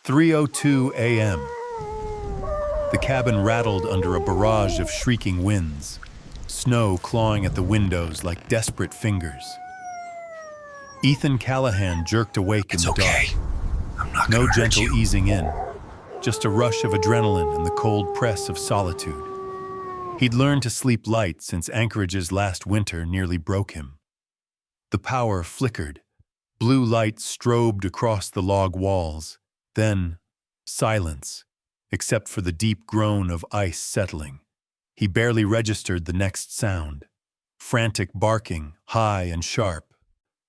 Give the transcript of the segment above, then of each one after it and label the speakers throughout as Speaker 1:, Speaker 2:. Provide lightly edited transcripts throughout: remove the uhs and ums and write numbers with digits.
Speaker 1: 3:02 a.m. The cabin rattled under a barrage of shrieking winds, snow clawing at the windows like desperate fingers. Ethan Callahan jerked awake in the dark.
Speaker 2: I'm not
Speaker 1: No
Speaker 2: gonna hurt
Speaker 1: gentle
Speaker 2: you.
Speaker 1: easing in, just a rush of adrenaline and the cold press of solitude. He'd learned to sleep light since Anchorage's last winter nearly broke him. The power flickered, blue light strobed across the log walls, then silence, except for the deep groan of ice settling. He barely registered the next sound, frantic barking, high and sharp,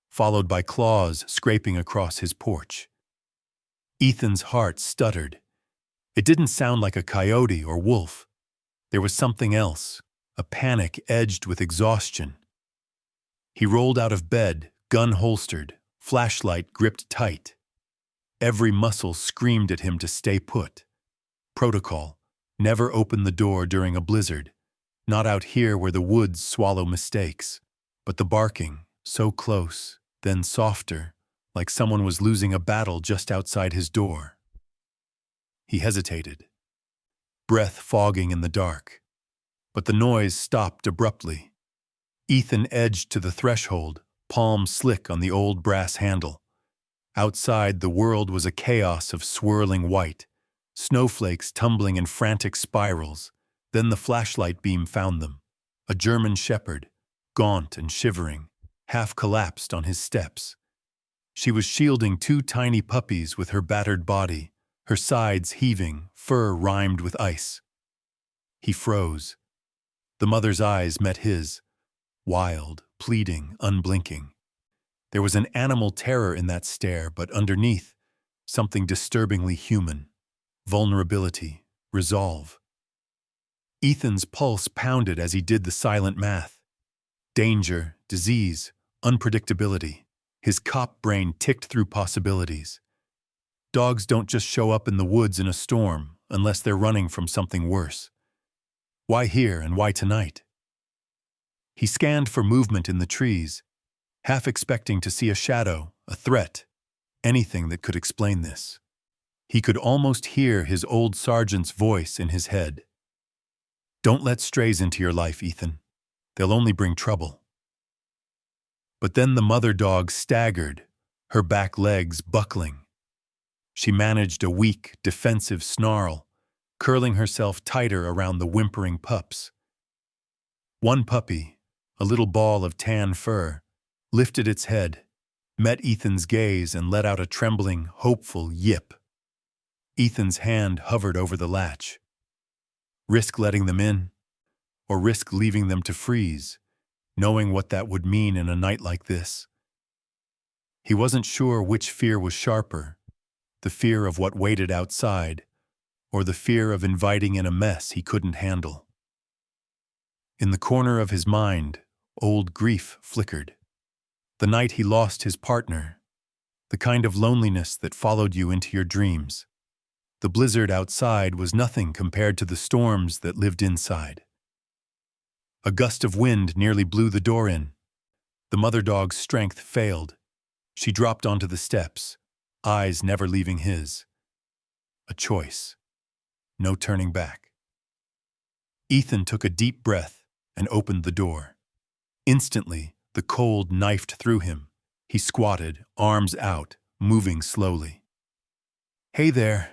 Speaker 1: followed by claws scraping across his porch. Ethan's heart stuttered. It didn't sound like a coyote or wolf. There was something else, a panic edged with exhaustion. He rolled out of bed, gun holstered, flashlight gripped tight. Every muscle screamed at him to stay put. Protocol: never open the door during a blizzard. Not out here where the woods swallow mistakes. But the barking, so close, then softer, like someone was losing a battle just outside his door. He hesitated, breath fogging in the dark. But the noise stopped abruptly. Ethan edged to the threshold, palm slick on the old brass handle. Outside, the world was a chaos of swirling white, snowflakes tumbling in frantic spirals. Then the flashlight beam found them. A German shepherd, gaunt and shivering, half collapsed on his steps. She was shielding two tiny puppies with her battered body, her sides heaving, fur rimed with ice. He froze. The mother's eyes met his, wild, pleading, unblinking. There was an animal terror in that stare, but underneath, something disturbingly human. Vulnerability, resolve. Ethan's pulse pounded as he did the silent math. Danger, disease, unpredictability. His cop brain ticked through possibilities. Dogs don't just show up in the woods in a storm unless they're running from something worse. Why here and why tonight? He scanned for movement in the trees, half expecting to see a shadow, a threat, anything that could explain this. He could almost hear his old sergeant's voice in his head. Don't let strays into your life, Ethan. They'll only bring trouble. But then the mother dog staggered, her back legs buckling. She managed a weak, defensive snarl, curling herself tighter around the whimpering pups. One puppy, a little ball of tan fur, lifted its head, met Ethan's gaze and let out a trembling, hopeful yip. Ethan's hand hovered over the latch. Risk letting them in, or risk leaving them to freeze, knowing what that would mean in a night like this. He wasn't sure which fear was sharper, the fear of what waited outside, or the fear of inviting in a mess he couldn't handle. In the corner of his mind, old grief flickered. The night he lost his partner, the kind of loneliness that followed you into your dreams. The blizzard outside was nothing compared to the storms that lived inside. A gust of wind nearly blew the door in. The mother dog's strength failed. She dropped onto the steps, eyes never leaving his. A choice. No turning back. Ethan took a deep breath and opened the door. Instantly, the cold knifed through him. He squatted, arms out, moving slowly. Hey there.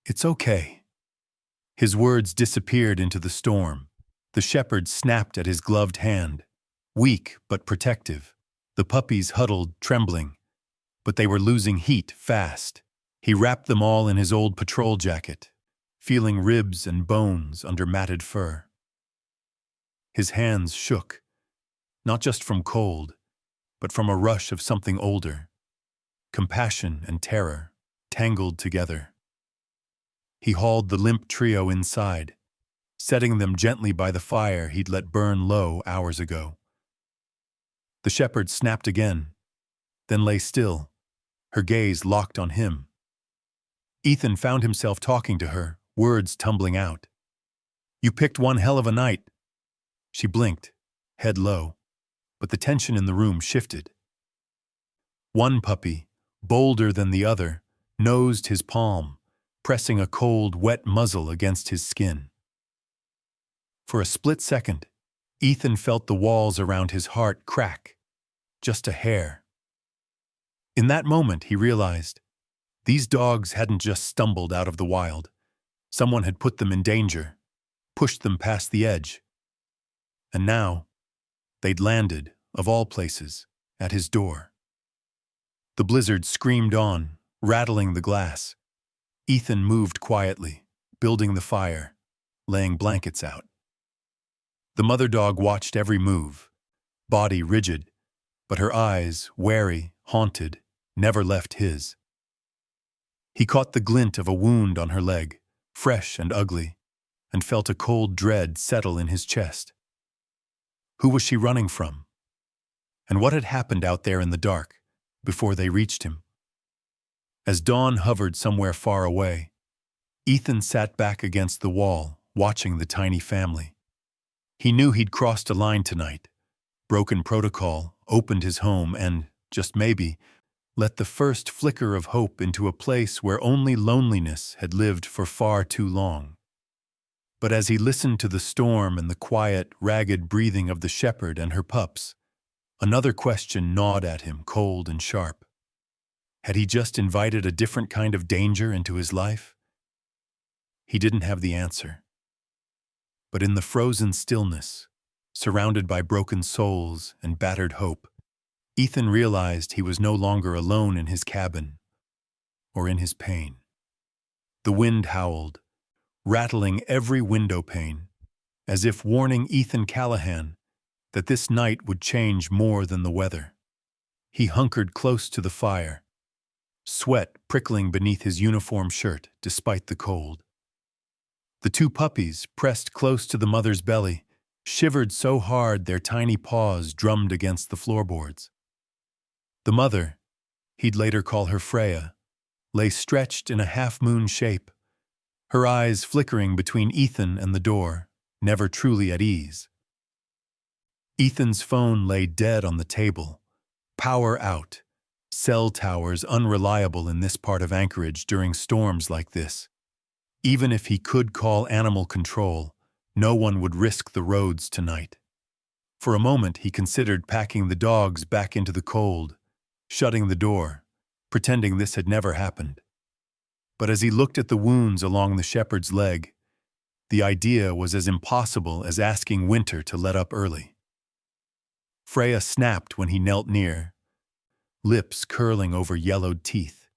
Speaker 1: It's okay. His words disappeared into the storm. The shepherd snapped at his gloved hand, weak but protective. The puppies huddled, trembling, but they were losing heat fast. He wrapped them all in his old patrol jacket, feeling ribs and bones under matted fur. His hands shook, not just from cold, but from a rush of something older. Compassion and terror, tangled together. He hauled the limp trio inside, setting them gently by the fire he'd let burn low hours ago. The shepherd snapped again, then lay still, her gaze locked on him. Ethan found himself talking to her, words tumbling out. You picked one hell of a night. She blinked, head low, but the tension in the room shifted. One puppy, bolder than the other, nosed his palm, pressing a cold, wet muzzle against his skin. For a split second, Ethan felt the walls around his heart crack, just a hair. In that moment, he realized these dogs hadn't just stumbled out of the wild. Someone had put them in danger, pushed them past the edge. And now, they'd landed, of all places, at his door. The blizzard screamed on, rattling the glass. Ethan moved quietly, building the fire, laying blankets out. The mother dog watched every move, body rigid, but her eyes, wary, haunted, never left his. He caught the glint of a wound on her leg, fresh and ugly, and felt a cold dread settle in his chest. Who was she running from? And what had happened out there in the dark, before they reached him? As dawn hovered somewhere far away, Ethan sat back against the wall, watching the tiny family. He knew he'd crossed a line tonight, broken protocol, opened his home, and, just maybe, let the first flicker of hope into a place where only loneliness had lived for far too long. But as he listened to the storm and the quiet, ragged breathing of the shepherd and her pups, another question gnawed at him, cold and sharp. Had he just invited a different kind of danger into his life? He didn't have the answer. But in the frozen stillness, surrounded by broken souls and battered hope, Ethan realized he was no longer alone in his cabin or in his pain. The wind howled, rattling every window pane, as if warning Ethan Callahan that this night would change more than the weather. He hunkered close to the fire, sweat prickling beneath his uniform shirt despite the cold. The two puppies, pressed close to the mother's belly, shivered so hard their tiny paws drummed against the floorboards. The mother, he'd later call her Freya, lay stretched in a half-moon shape, her eyes flickering between Ethan and the door, never truly at ease. Ethan's phone lay dead on the table, power out, cell towers unreliable in this part of Anchorage during storms like this. Even if he could call animal control, no one would risk the roads tonight. For a moment, he considered packing the dogs back into the cold, shutting the door, pretending this had never happened. But as he looked at the wounds along the shepherd's leg, the idea was as impossible as asking winter to let up early. Freya snapped when he knelt near, lips curling over yellowed teeth.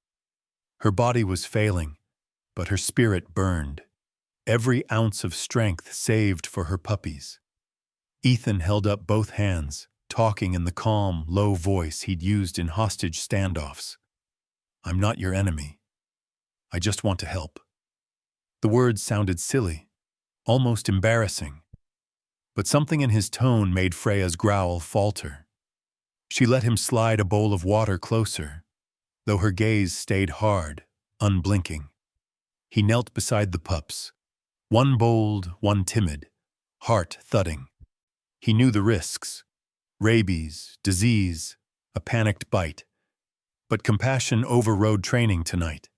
Speaker 1: Her body was failing, but her spirit burned, every ounce of strength saved for her puppies. Ethan held up both hands, talking in the calm, low voice he'd used in hostage standoffs. "I'm not your enemy. I just want to help." The words sounded silly, almost embarrassing, but something in his tone made Freya's growl falter. She let him slide a bowl of water closer, though her gaze stayed hard, unblinking. He knelt beside the pups, one bold, one timid, heart thudding. He knew the risks: rabies, disease, a panicked bite. But compassion overrode training tonight.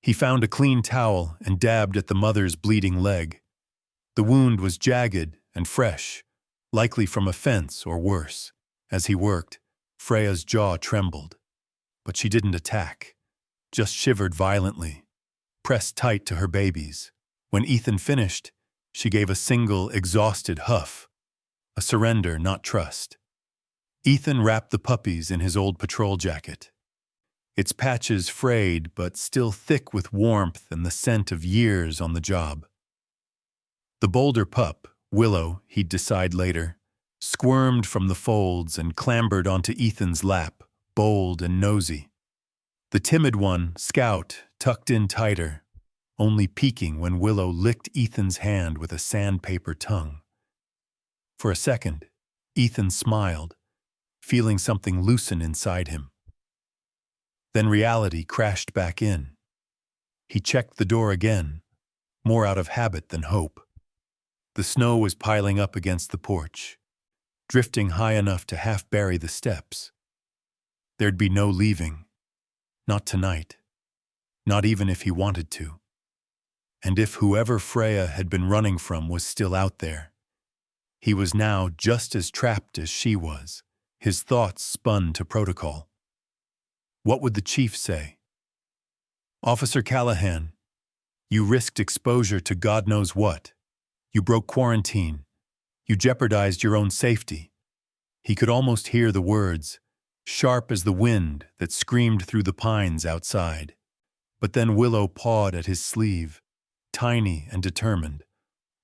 Speaker 1: He found a clean towel and dabbed at the mother's bleeding leg. The wound was jagged and fresh, likely from a fence or worse. As he worked, Freya's jaw trembled. But she didn't attack, just shivered violently, pressed tight to her babies. When Ethan finished, she gave a single, exhausted huff, a surrender, not trust. Ethan wrapped the puppies in his old patrol jacket, its patches frayed but still thick with warmth and the scent of years on the job. The bolder pup, Willow, he'd decide later, squirmed from the folds and clambered onto Ethan's lap, bold and nosy. The timid one, Scout, tucked in tighter, only peeking when Willow licked Ethan's hand with a sandpaper tongue. For a second, Ethan smiled, feeling something loosen inside him. Then reality crashed back in. He checked the door again, more out of habit than hope. The snow was piling up against the porch, drifting high enough to half-bury the steps. There'd be no leaving. Not tonight. not even if he wanted to. And if whoever Freya had been running from was still out there, he was now just as trapped as she was. His thoughts spun to protocol. What would the chief say? Officer Callahan, you risked exposure to God knows what. You broke quarantine. You jeopardized your own safety. He could almost hear the words, sharp as the wind that screamed through the pines outside. But then Willow pawed at his sleeve, tiny and determined,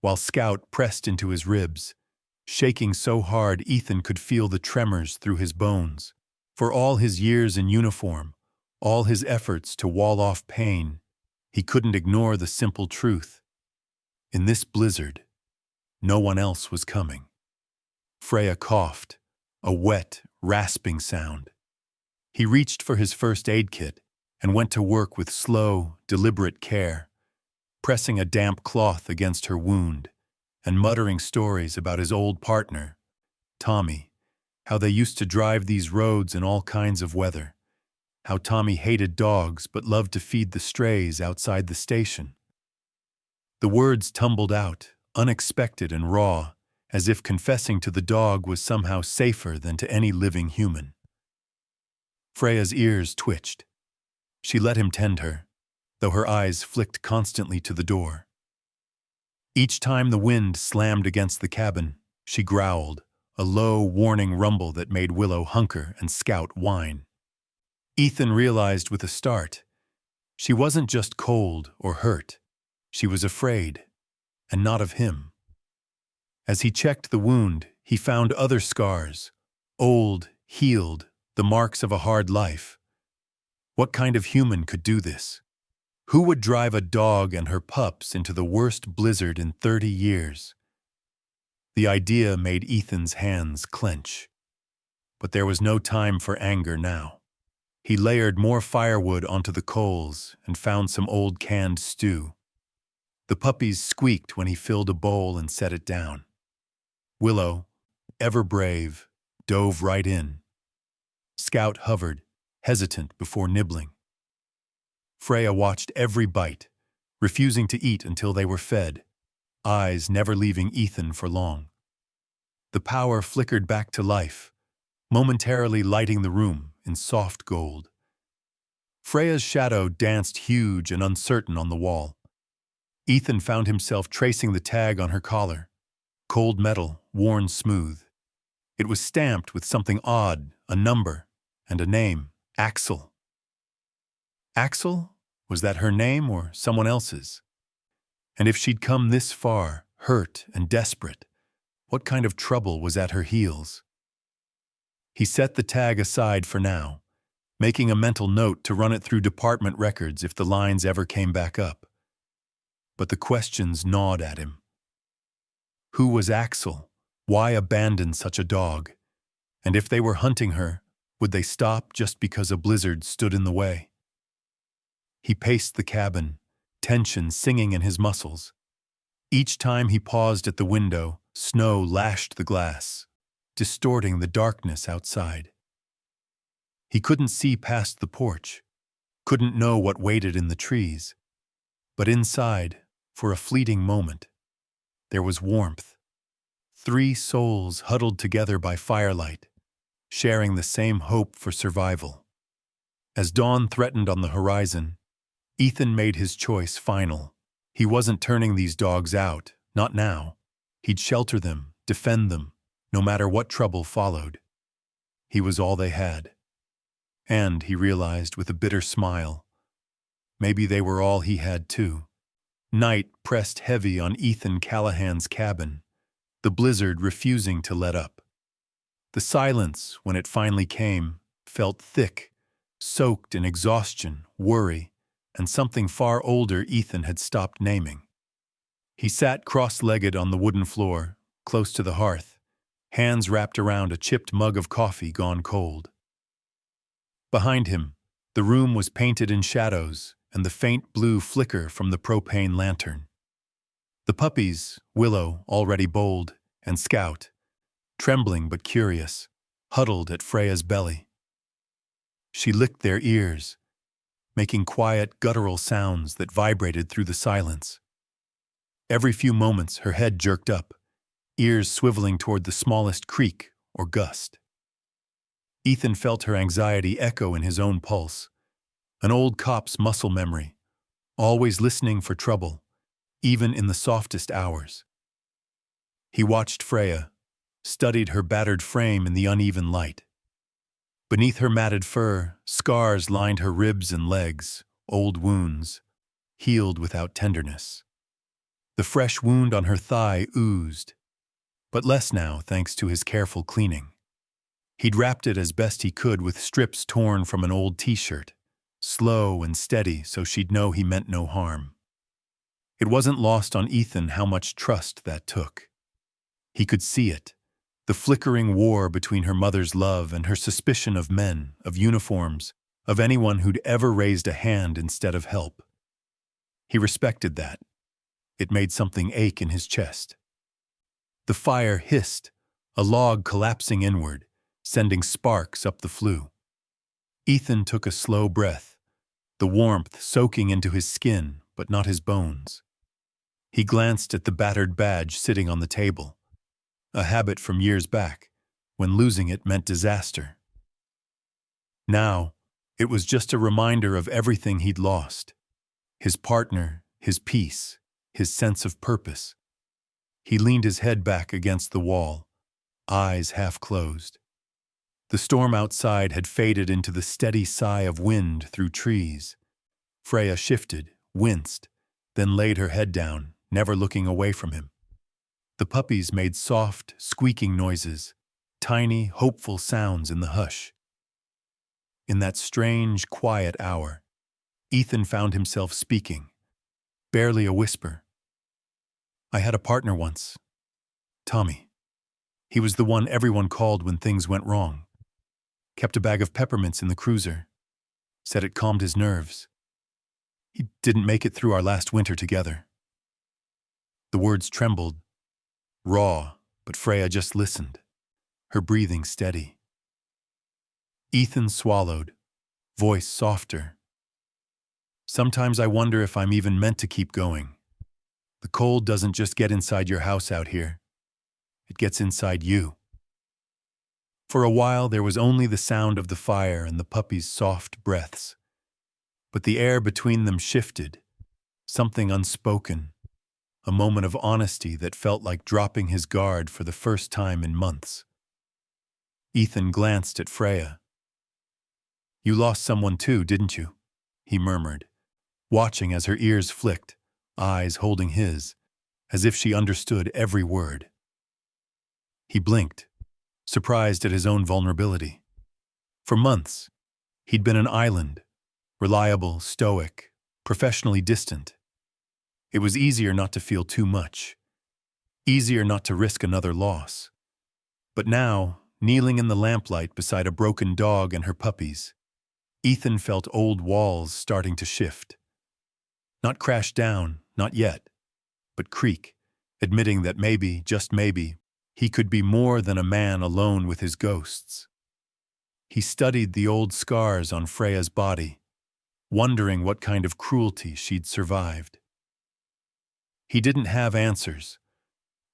Speaker 1: while Scout pressed into his ribs, shaking so hard Ethan could feel the tremors through his bones. For all his years in uniform, all his efforts to wall off pain, he couldn't ignore the simple truth. In this blizzard, no one else was coming. Freya coughed, a wet, rasping sound. He reached for his first aid kit and went to work with slow, deliberate care, pressing a damp cloth against her wound and muttering stories about his old partner, Tommy, how they used to drive these roads in all kinds of weather, how Tommy hated dogs but loved to feed the strays outside the station. The words tumbled out, unexpected and raw, as if confessing to the dog was somehow safer than to any living human. Freya's ears twitched. She let him tend her, though her eyes flicked constantly to the door. Each time the wind slammed against the cabin, she growled, a low, warning rumble that made Willow hunker and Scout whine. Ethan realized with a start, she wasn't just cold or hurt. She was afraid, and not of him. As he checked the wound, he found other scars, old, healed, the marks of a hard life. What kind of human could do this? Who would drive a dog and her pups into the worst blizzard in 30 years? The idea made Ethan's hands clench. But there was no time for anger now. He layered more firewood onto the coals and found some old canned stew. The puppies squeaked when he filled a bowl and set it down. Willow, ever brave, dove right in. Scout hovered, hesitant before nibbling. Freya watched every bite, refusing to eat until they were fed, eyes never leaving Ethan for long. The power flickered back to life, momentarily lighting the room in soft gold. Freya's shadow danced huge and uncertain on the wall. Ethan found himself tracing the tag on her collar, cold metal, worn smooth. It was stamped with something odd, a number, and a name, Axel. Axel? Was that her name or someone else's? And if she'd come this far, hurt and desperate, what kind of trouble was at her heels? He set the tag aside for now, making a mental note to run it through department records if the lines ever came back up. But the questions gnawed at him. Who was Axel? Why abandon such a dog? And if they were hunting her, would they stop just because a blizzard stood in the way? He paced the cabin, tension singing in his muscles. Each time he paused at the window, snow lashed the glass, distorting the darkness outside. He couldn't see past the porch, couldn't know what waited in the trees. But inside, for a fleeting moment, there was warmth. 3 souls huddled together by firelight, sharing the same hope for survival. As dawn threatened on the horizon, Ethan made his choice final. He wasn't turning these dogs out, not now. He'd shelter them, defend them, no matter what trouble followed. He was all they had. And, he realized with a bitter smile, maybe they were all he had too. Night pressed heavy on Ethan Callahan's cabin, the blizzard refusing to let up. The silence, when it finally came, felt thick, soaked in exhaustion, worry, and something far older Ethan had stopped naming. He sat cross-legged on the wooden floor, close to the hearth, hands wrapped around a chipped mug of coffee gone cold. Behind him, the room was painted in shadows and the faint blue flicker from the propane lantern. The puppies, Willow, already bold, and Scout, trembling but curious, huddled at Freya's belly. She licked their ears, making quiet, guttural sounds that vibrated through the silence. Every few moments her head jerked up, ears swiveling toward the smallest creak or gust. Ethan felt her anxiety echo in his own pulse, an old cop's muscle memory, always listening for trouble, even in the softest hours. He watched Freya, studied her battered frame in the uneven light. Beneath her matted fur, scars lined her ribs and legs, old wounds, healed without tenderness. The fresh wound on her thigh oozed, but less now thanks to his careful cleaning. He'd wrapped it as best he could with strips torn from an old t-shirt, slow and steady so she'd know he meant no harm. It wasn't lost on Ethan how much trust that took. He could see it, the flickering war between her mother's love and her suspicion of men, of uniforms, of anyone who'd ever raised a hand instead of help. He respected that. It made something ache in his chest. The fire hissed, a log collapsing inward, sending sparks up the flue. Ethan took a slow breath, the warmth soaking into his skin, but not his bones. He glanced at the battered badge sitting on the table, a habit from years back, when losing it meant disaster. Now, it was just a reminder of everything he'd lost. His partner, his peace, his sense of purpose. He leaned his head back against the wall, eyes half closed. The storm outside had faded into the steady sigh of wind through trees. Freya shifted, winced, then laid her head down, never looking away from him. The puppies made soft, squeaking noises, tiny, hopeful sounds in the hush. In that strange, quiet hour, Ethan found himself speaking, barely a whisper. I had a partner once, Tommy. He was the one everyone called when things went wrong. Kept a bag of peppermints in the cruiser. Said it calmed his nerves. He didn't make it through our last winter together. The words trembled, raw, but Freya just listened, her breathing steady. Ethan swallowed, voice softer. Sometimes I wonder if I'm even meant to keep going. The cold doesn't just get inside your house out here. It gets inside you. For a while there was only the sound of the fire and the puppies' soft breaths. But the air between them shifted, something unspoken, a moment of honesty that felt like dropping his guard for the first time in months. Ethan glanced at Freya. You lost someone too, didn't you? He murmured, watching as her ears flicked, eyes holding his, as if she understood every word. He blinked, surprised at his own vulnerability. For months, he'd been an island, reliable, stoic, professionally distant. It was easier not to feel too much, easier not to risk another loss. But now, kneeling in the lamplight beside a broken dog and her puppies, Ethan felt old walls starting to shift. Not crash down, not yet, but creak, admitting that maybe, just maybe, he could be more than a man alone with his ghosts. He studied the old scars on Freya's body, wondering what kind of cruelty she'd survived. He didn't have answers,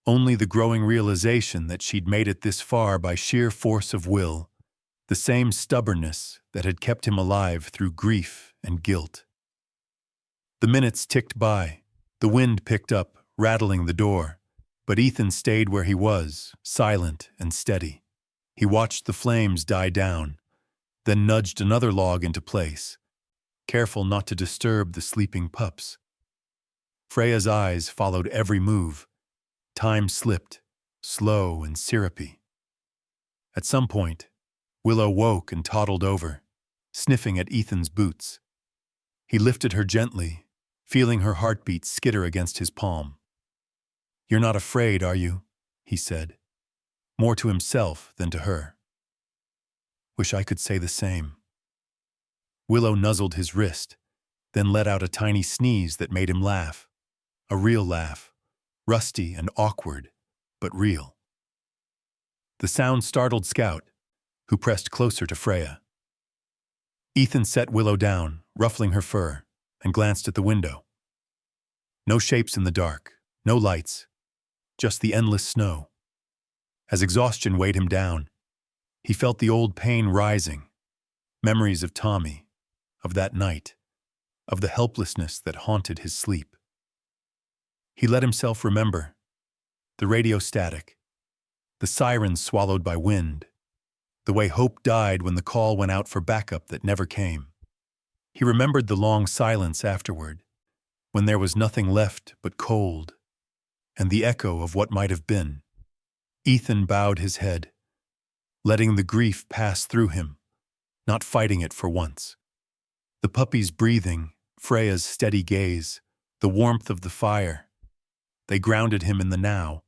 Speaker 1: only the growing realization that she'd made it this far by sheer force of will, the same stubbornness that had kept him alive through grief and guilt. The minutes ticked by, the wind picked up, rattling the door. But Ethan stayed where he was, silent and steady. He watched the flames die down, then nudged another log into place, careful not to disturb the sleeping pups. Freya's eyes followed every move. Time slipped, slow and syrupy. At some point, Willow woke and toddled over, sniffing at Ethan's boots. He lifted her gently, feeling her heartbeat skitter against his palm. You're not afraid, are you? He said, more to himself than to her. Wish I could say the same. Willow nuzzled his wrist, then let out a tiny sneeze that made him laugh. A real laugh, rusty and awkward, but real. The sound startled Scout, who pressed closer to Freya. Ethan set Willow down, ruffling her fur, and glanced at the window. No shapes in the dark, no lights, just the endless snow. As exhaustion weighed him down, he felt the old pain rising, memories of Tommy, of that night, of the helplessness that haunted his sleep. He let himself remember the radio static, the sirens swallowed by wind, the way hope died when the call went out for backup that never came. He remembered the long silence afterward, when there was nothing left but cold, and the echo of what might have been. Ethan bowed his head, letting the grief pass through him, not fighting it for once. The puppy's breathing, Freya's steady gaze, the warmth of the fire, they grounded him in the now,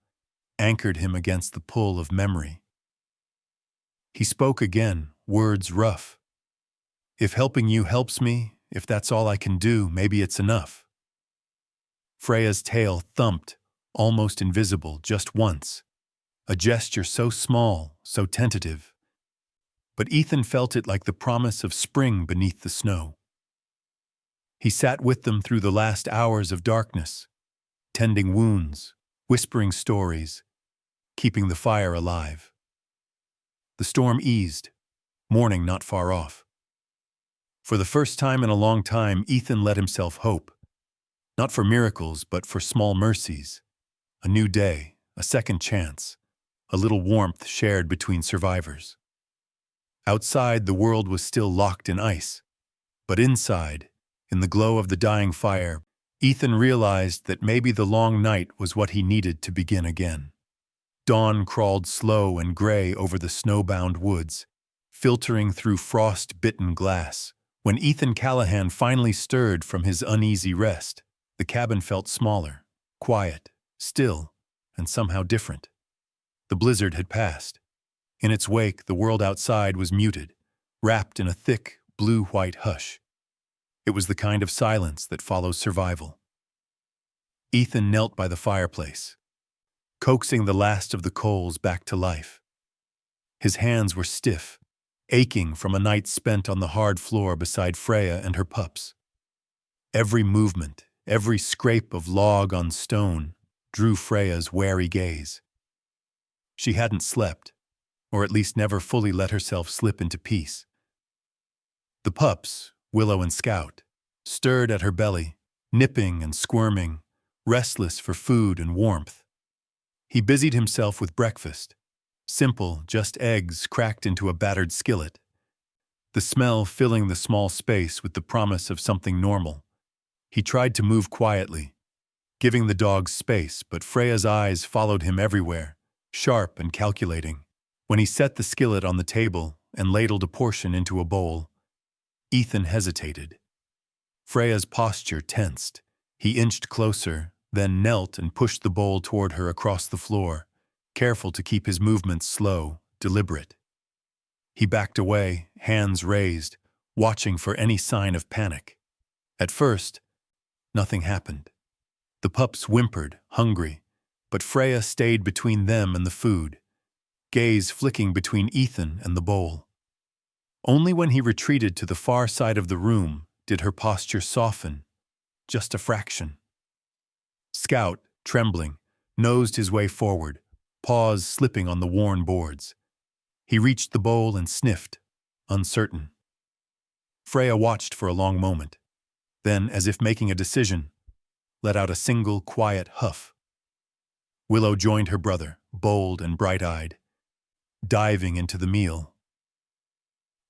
Speaker 1: anchored him against the pull of memory. He spoke again, words rough. If helping you helps me, if that's all I can do, maybe it's enough. Freya's tail thumped, almost invisible, just once, a gesture so small, so tentative. But Ethan felt it like the promise of spring beneath the snow. He sat with them through the last hours of darkness, tending wounds, whispering stories, keeping the fire alive. The storm eased, morning not far off. For the first time in a long time, Ethan let himself hope, not for miracles, but for small mercies, a new day, a second chance, a little warmth shared between survivors. Outside, the world was still locked in ice, but inside, in the glow of the dying fire, Ethan realized that maybe the long night was what he needed to begin again. Dawn crawled slow and gray over the snowbound woods, filtering through frost-bitten glass. When Ethan Callahan finally stirred from his uneasy rest, the cabin felt smaller, quiet, still, and somehow different. The blizzard had passed. In its wake, the world outside was muted, wrapped in a thick, blue-white hush. It was the kind of silence that follows survival. Ethan knelt by the fireplace, coaxing the last of the coals back to life. His hands were stiff, aching from a night spent on the hard floor beside Freya and her pups. Every movement, every scrape of log on stone drew Freya's wary gaze. She hadn't slept, or at least never fully let herself slip into peace. The pups, Willow and Scout, stirred at her belly, nipping and squirming, restless for food and warmth. He busied himself with breakfast, simple, just eggs cracked into a battered skillet, the smell filling the small space with the promise of something normal. He tried to move quietly, giving the dogs space, but Freya's eyes followed him everywhere, sharp and calculating. When he set the skillet on the table and ladled a portion into a bowl, Ethan hesitated. Freya's posture tensed. He inched closer, then knelt and pushed the bowl toward her across the floor, careful to keep his movements slow, deliberate. He backed away, hands raised, watching for any sign of panic. At first, nothing happened. The pups whimpered, hungry, but Freya stayed between them and the food, gaze flicking between Ethan and the bowl. Only when he retreated to the far side of the room did her posture soften, just a fraction. Scout, trembling, nosed his way forward, paws slipping on the worn boards. He reached the bowl and sniffed, uncertain. Freya watched for a long moment, then, as if making a decision, let out a single quiet huff. Willow joined her brother, bold and bright-eyed, diving into the meal.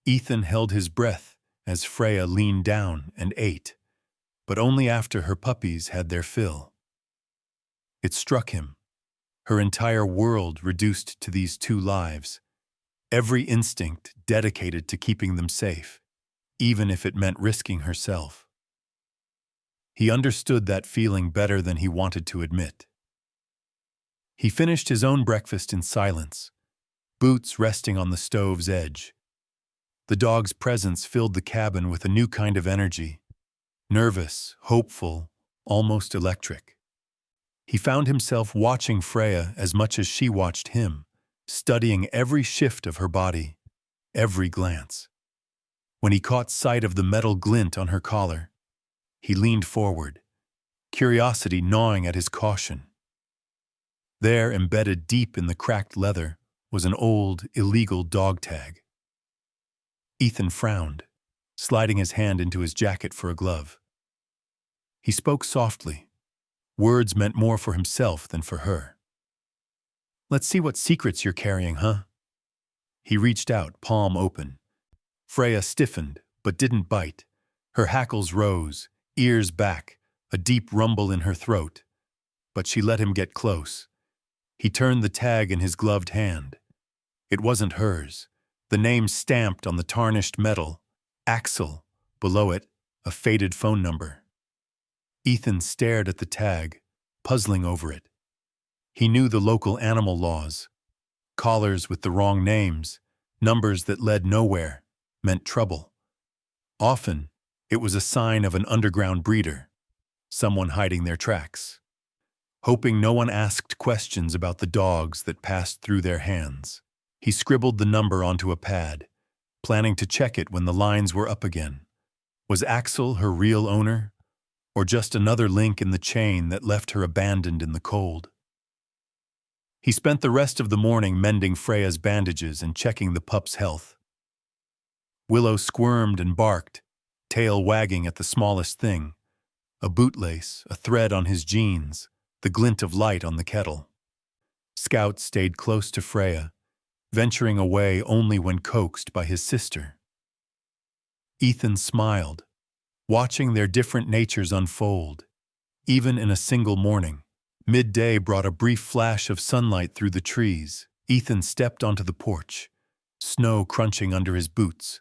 Speaker 1: Ethan held his breath as Freya leaned down and ate, but only after her puppies had their fill. It struck him, her entire world reduced to these two lives, every instinct dedicated to keeping them safe, even if it meant risking herself. He understood that feeling better than he wanted to admit. He finished his own breakfast in silence, boots resting on the stove's edge. The dog's presence filled the cabin with a new kind of energy, nervous, hopeful, almost electric. He found himself watching Freya as much as she watched him, studying every shift of her body, every glance. When he caught sight of the metal glint on her collar, he leaned forward, curiosity gnawing at his caution. There, embedded deep in the cracked leather, was an old, illegal dog tag. Ethan frowned, sliding his hand into his jacket for a glove. He spoke softly. Words meant more for himself than for her. "Let's see what secrets you're carrying, huh?" He reached out, palm open. Freya stiffened, but didn't bite. Her hackles rose, ears back, a deep rumble in her throat. But she let him get close. He turned the tag in his gloved hand. It wasn't hers. The name stamped on the tarnished metal, Axel, below it, a faded phone number. Ethan stared at the tag, puzzling over it. He knew the local animal laws. Collars with the wrong names, numbers that led nowhere, meant trouble. Often, it was a sign of an underground breeder, someone hiding their tracks. Hoping no one asked questions about the dogs that passed through their hands, he scribbled the number onto a pad, planning to check it when the lines were up again. Was Axel her real owner, or just another link in the chain that left her abandoned in the cold? He spent the rest of the morning mending Freya's bandages and checking the pup's health. Willow squirmed and barked, tail wagging at the smallest thing, a bootlace, a thread on his jeans, the glint of light on the kettle. Scout stayed close to Freya, venturing away only when coaxed by his sister. Ethan smiled, watching their different natures unfold. Even in a single morning, midday brought a brief flash of sunlight through the trees. Ethan stepped onto the porch, snow crunching under his boots,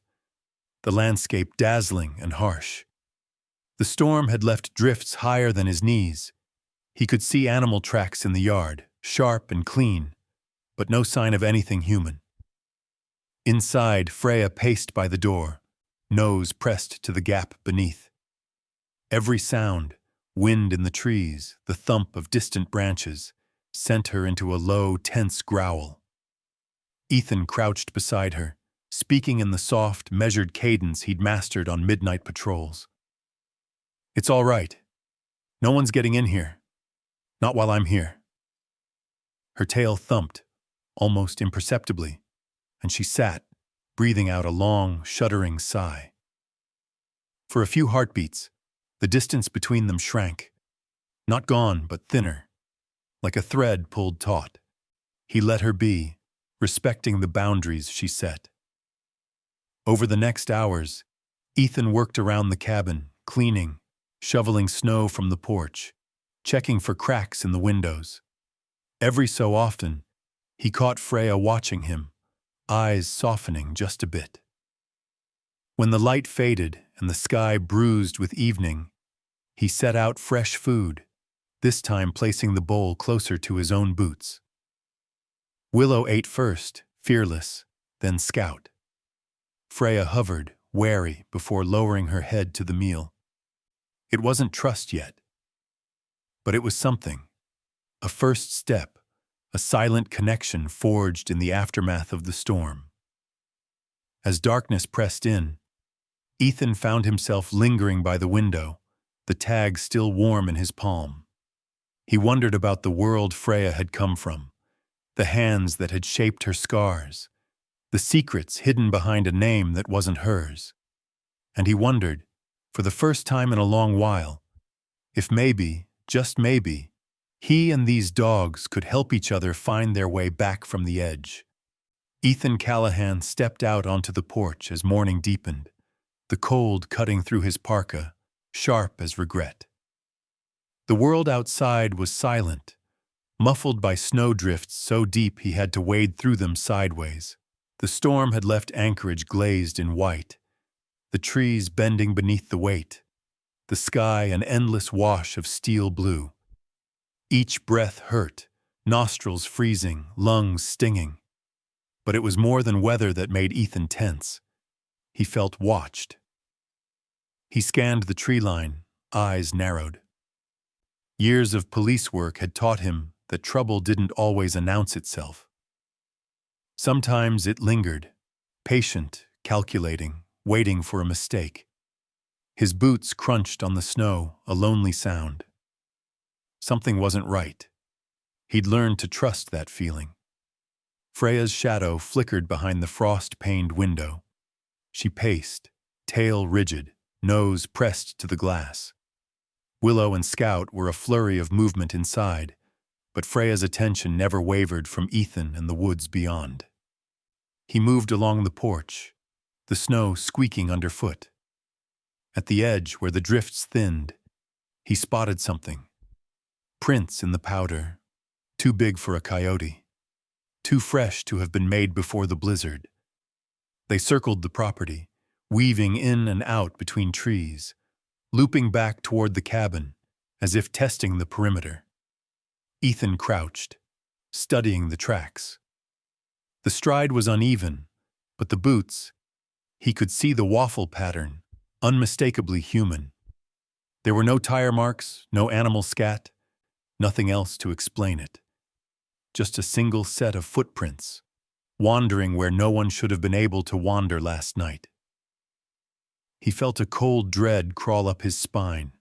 Speaker 1: the landscape dazzling and harsh. The storm had left drifts higher than his knees. He could see animal tracks in the yard, sharp and clean, but no sign of anything human. Inside, Freya paced by the door, nose pressed to the gap beneath. Every sound, wind in the trees, the thump of distant branches, sent her into a low, tense growl. Ethan crouched beside her, speaking in the soft, measured cadence he'd mastered on midnight patrols. "It's all right. No one's getting in here. Not while I'm here." Her tail thumped, almost imperceptibly, and she sat, breathing out a long, shuddering sigh. For a few heartbeats, the distance between them shrank. Not gone, but thinner, like a thread pulled taut. He let her be, respecting the boundaries she set. Over the next hours, Ethan worked around the cabin, cleaning, shoveling snow from the porch, checking for cracks in the windows. Every so often, he caught Freya watching him, eyes softening just a bit. When the light faded and the sky bruised with evening, he set out fresh food, this time placing the bowl closer to his own boots. Willow ate first, fearless, then Scout. Freya hovered, wary, before lowering her head to the meal. It wasn't trust yet, but it was something. A first step, a silent connection forged in the aftermath of the storm. As darkness pressed in, Ethan found himself lingering by the window, the tag still warm in his palm. He wondered about the world Freya had come from, the hands that had shaped her scars, the secrets hidden behind a name that wasn't hers. And he wondered, for the first time in a long while, if maybe, just maybe, he and these dogs could help each other find their way back from the edge. Ethan Callahan stepped out onto the porch as morning deepened, the cold cutting through his parka, sharp as regret. The world outside was silent, muffled by snowdrifts so deep he had to wade through them sideways. The storm had left Anchorage glazed in white, the trees bending beneath the weight, the sky an endless wash of steel blue. Each breath hurt, nostrils freezing, lungs stinging. But it was more than weather that made Ethan tense. He felt watched. He scanned the tree line, eyes narrowed. Years of police work had taught him that trouble didn't always announce itself. Sometimes it lingered, patient, calculating, waiting for a mistake. His boots crunched on the snow, a lonely sound. Something wasn't right. He'd learned to trust that feeling. Freya's shadow flickered behind the frost-paned window. She paced, tail rigid, nose pressed to the glass. Willow and Scout were a flurry of movement inside, but Freya's attention never wavered from Ethan and the woods beyond. He moved along the porch, the snow squeaking underfoot. At the edge, where the drifts thinned, he spotted something. Prints in the powder, too big for a coyote, too fresh to have been made before the blizzard. They circled the property, weaving in and out between trees, looping back toward the cabin, as if testing the perimeter. Ethan crouched, studying the tracks. The stride was uneven, but the boots, he could see the waffle pattern, unmistakably human. There were no tire marks, no animal scat, nothing else to explain it. Just a single set of footprints, wandering where no one should have been able to wander last night. He felt a cold dread crawl up his spine.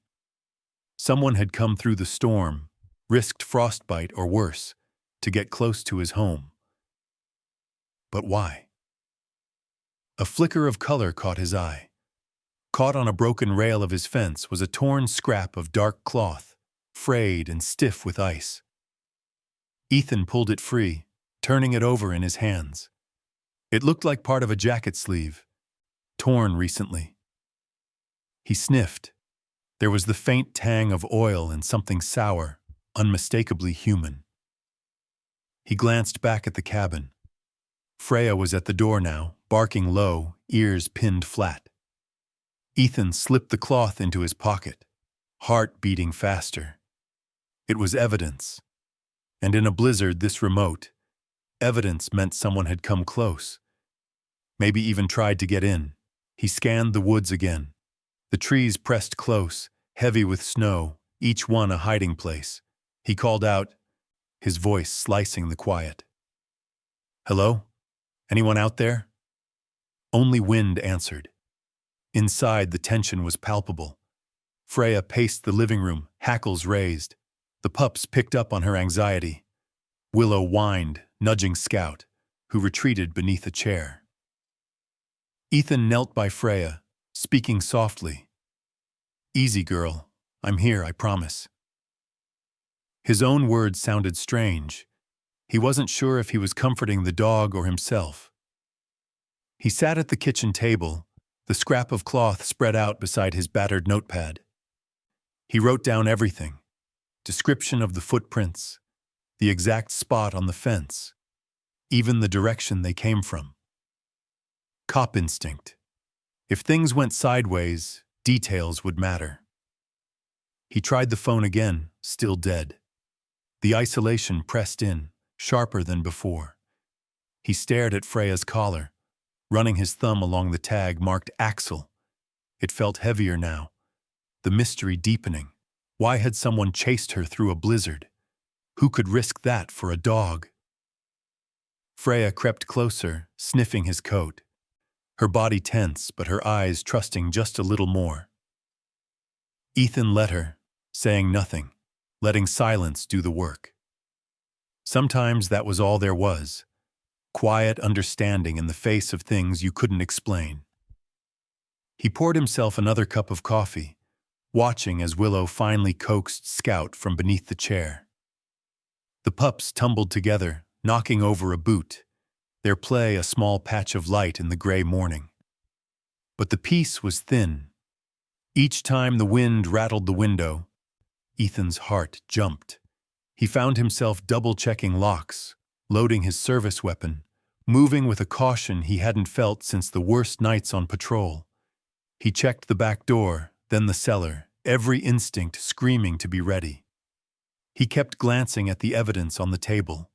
Speaker 1: Someone had come through the storm, risked frostbite or worse, to get close to his home. But why? A flicker of color caught his eye. Caught on a broken rail of his fence was a torn scrap of dark cloth, frayed and stiff with ice. Ethan pulled it free, turning it over in his hands. It looked like part of a jacket sleeve, torn recently. He sniffed. There was the faint tang of oil and something sour, unmistakably human. He glanced back at the cabin. Freya was at the door now, barking low, ears pinned flat. Ethan slipped the cloth into his pocket, heart beating faster. It was evidence. And in a blizzard this remote, evidence meant someone had come close. Maybe even tried to get in. He scanned the woods again. The trees pressed close, heavy with snow, each one a hiding place. He called out, his voice slicing the quiet. "Hello? Anyone out there?" Only wind answered. Inside, the tension was palpable. Freya paced the living room, hackles raised. The pups picked up on her anxiety. Willow whined, nudging Scout, who retreated beneath a chair. Ethan knelt by Freya, speaking softly. "Easy, girl. I'm here, I promise." His own words sounded strange. He wasn't sure if he was comforting the dog or himself. He sat at the kitchen table, the scrap of cloth spread out beside his battered notepad. He wrote down everything. Description of the footprints, the exact spot on the fence, even the direction they came from. Cop instinct. If things went sideways, details would matter. He tried the phone again, still dead. The isolation pressed in, sharper than before. He stared at Freya's collar, running his thumb along the tag marked Axel. It felt heavier now, the mystery deepening. Why had someone chased her through a blizzard? Who could risk that for a dog? Freya crept closer, sniffing his coat. Her body tense, but her eyes trusting just a little more. Ethan let her, saying nothing, letting silence do the work. Sometimes that was all there was. Quiet understanding in the face of things you couldn't explain. He poured himself another cup of coffee, watching as Willow finally coaxed Scout from beneath the chair. The pups tumbled together, knocking over a boot, their play a small patch of light in the gray morning. But the peace was thin. Each time the wind rattled the window, Ethan's heart jumped. He found himself double-checking locks, loading his service weapon, moving with a caution he hadn't felt since the worst nights on patrol. He checked the back door, then the cellar, every instinct screaming to be ready. He kept glancing at the evidence on the table.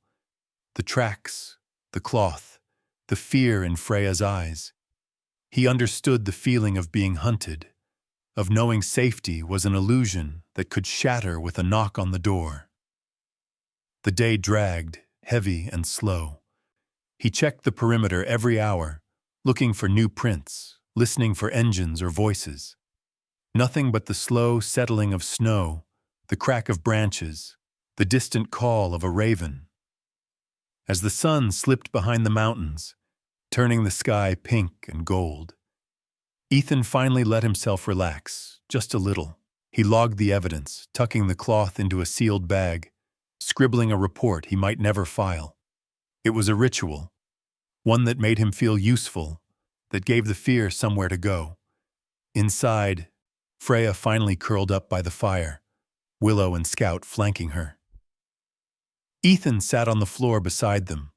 Speaker 1: The tracks, the cloth, the fear in Freya's eyes. He understood the feeling of being hunted, of knowing safety was an illusion that could shatter with a knock on the door. The day dragged, heavy and slow. He checked the perimeter every hour, looking for new prints, listening for engines or voices. Nothing but the slow settling of snow, the crack of branches, the distant call of a raven. As the sun slipped behind the mountains, turning the sky pink and gold, Ethan finally let himself relax, just a little. He logged the evidence, tucking the cloth into a sealed bag, scribbling a report he might never file. It was a ritual, one that made him feel useful, that gave the fear somewhere to go. Inside, Freya finally curled up by the fire, Willow and Scout flanking her. Ethan sat on the floor beside them,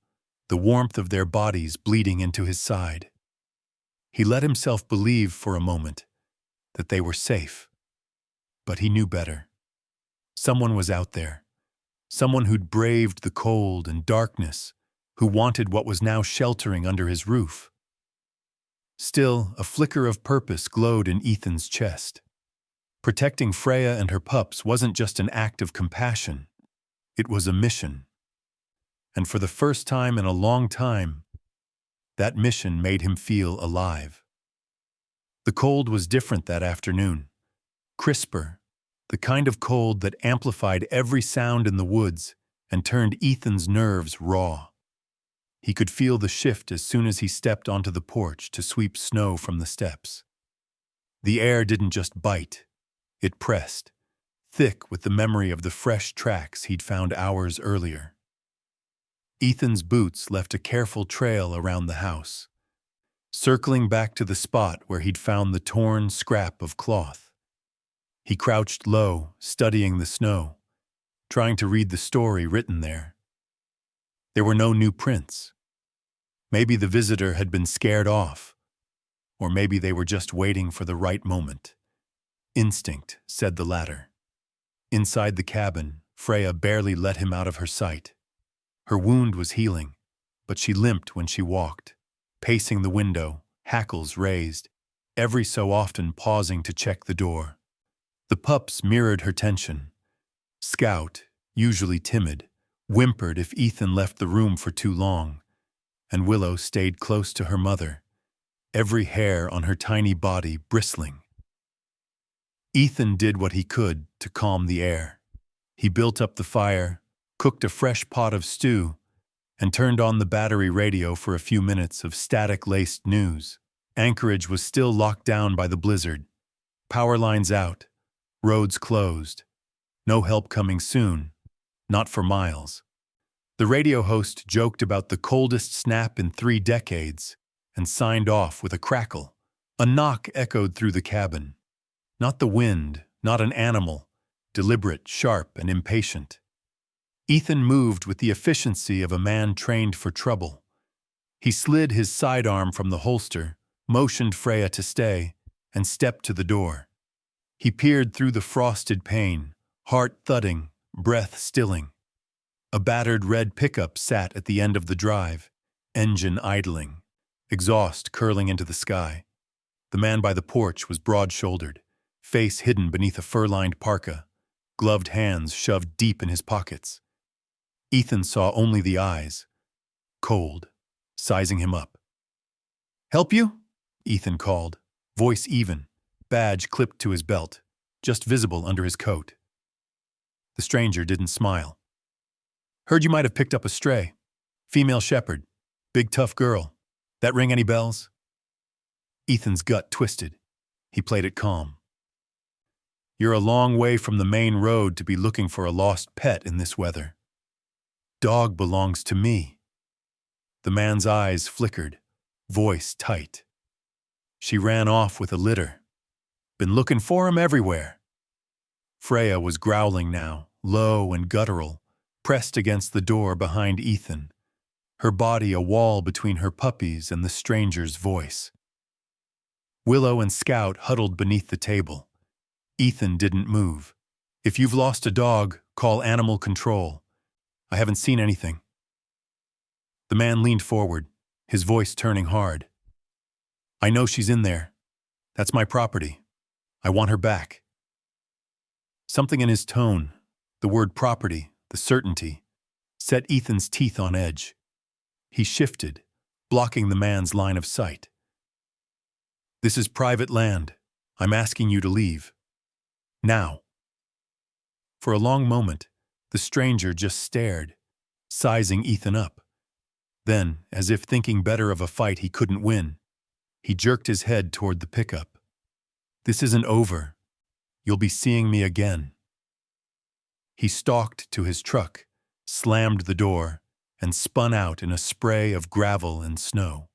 Speaker 1: the warmth of their bodies bleeding into his side. He let himself believe for a moment that they were safe. But he knew better. Someone was out there. Someone who'd braved the cold and darkness, who wanted what was now sheltering under his roof. Still, a flicker of purpose glowed in Ethan's chest. Protecting Freya and her pups wasn't just an act of compassion. It was a mission. And for the first time in a long time, that mission made him feel alive. The cold was different that afternoon. Crisper, the kind of cold that amplified every sound in the woods and turned Ethan's nerves raw. He could feel the shift as soon as he stepped onto the porch to sweep snow from the steps. The air didn't just bite, it pressed, thick with the memory of the fresh tracks he'd found hours earlier. Ethan's boots left a careful trail around the house, circling back to the spot where he'd found the torn scrap of cloth. He crouched low, studying the snow, trying to read the story written there. There were no new prints. Maybe the visitor had been scared off, or maybe they were just waiting for the right moment. Instinct said the latter. Inside the cabin, Freya barely let him out of her sight. Her wound was healing, but she limped when she walked, pacing the window, hackles raised, every so often pausing to check the door. The pups mirrored her tension. Scout, usually timid, whimpered if Ethan left the room for too long, and Willow stayed close to her mother, every hair on her tiny body bristling. Ethan did what he could to calm the air. He built up the fire, cooked a fresh pot of stew, and turned on the battery radio for a few minutes of static-laced news. Anchorage was still locked down by the blizzard. Power lines out, roads closed. No help coming soon, not for miles. The radio host joked about the coldest snap in 3 decades and signed off with a crackle. A knock echoed through the cabin. Not the wind, not an animal, deliberate, sharp, and impatient. Ethan moved with the efficiency of a man trained for trouble. He slid his sidearm from the holster, motioned Freya to stay, and stepped to the door. He peered through the frosted pane, heart thudding, breath stilling. A battered red pickup sat at the end of the drive, engine idling, exhaust curling into the sky. The man by the porch was broad-shouldered, face hidden beneath a fur-lined parka, gloved hands shoved deep in his pockets. Ethan saw only the eyes, cold, sizing him up. "Help you?" Ethan called, voice even, badge clipped to his belt, just visible under his coat. The stranger didn't smile. "Heard you might have picked up a stray. Female shepherd. Big tough girl. That ring any bells?" Ethan's gut twisted. He played it calm. "You're a long way from the main road to be looking for a lost pet in this weather. Dog belongs to me." The man's eyes flickered, voice tight. "She ran off with a litter. Been looking for him everywhere." Freya was growling now, low and guttural, pressed against the door behind Ethan, her body a wall between her puppies and the stranger's voice. Willow and Scout huddled beneath the table. Ethan didn't move. "If you've lost a dog, call animal control. I haven't seen anything." The man leaned forward, his voice turning hard. "I know she's in there. That's my property. I want her back." Something in his tone, the word property, the certainty, set Ethan's teeth on edge. He shifted, blocking the man's line of sight. This is private land. I'm asking you to leave. Now." For a long moment, the stranger just stared, sizing Ethan up. Then, as if thinking better of a fight he couldn't win, he jerked his head toward the pickup. "This isn't over. You'll be seeing me again." He stalked to his truck, slammed the door, and spun out in a spray of gravel and snow.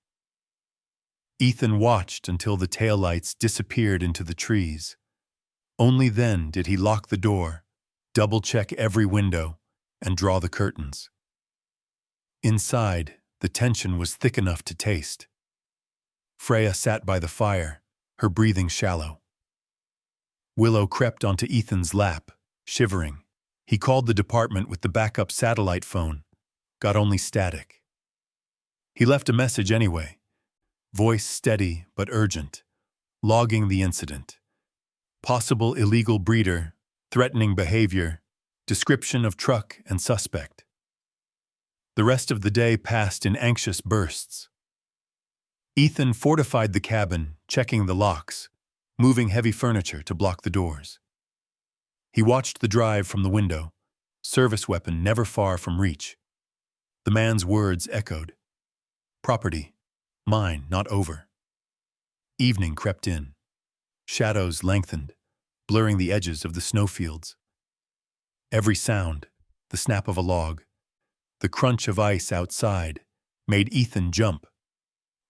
Speaker 1: Ethan watched until the taillights disappeared into the trees. Only then did he lock the door, double-check every window, and draw the curtains. Inside, the tension was thick enough to taste. Freya sat by the fire, her breathing shallow. Willow crept onto Ethan's lap, shivering. He called the department with the backup satellite phone, got only static. He left a message anyway, voice steady but urgent, logging the incident. Possible illegal breeder, threatening behavior, description of truck and suspect. The rest of the day passed in anxious bursts. Ethan fortified the cabin, checking the locks, moving heavy furniture to block the doors. He watched the drive from the window, service weapon never far from reach. The man's words echoed. Property, mine, not over. Evening crept in. Shadows lengthened, blurring the edges of the snowfields. Every sound, the snap of a log, the crunch of ice outside, made Ethan jump.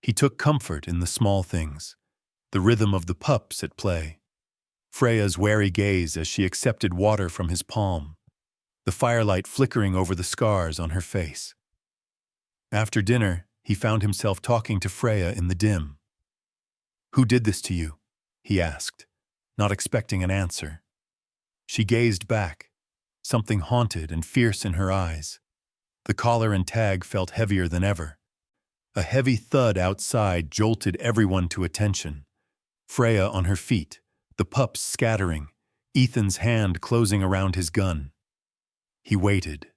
Speaker 1: He took comfort in the small things, the rhythm of the pups at play, Freya's wary gaze as she accepted water from his palm, the firelight flickering over the scars on her face. After dinner, he found himself talking to Freya in the dim. "Who did this to you?" he asked, not expecting an answer. She gazed back, something haunted and fierce in her eyes. The collar and tag felt heavier than ever. A heavy thud outside jolted everyone to attention. Freya on her feet, the pups scattering, Ethan's hand closing around his gun. He waited,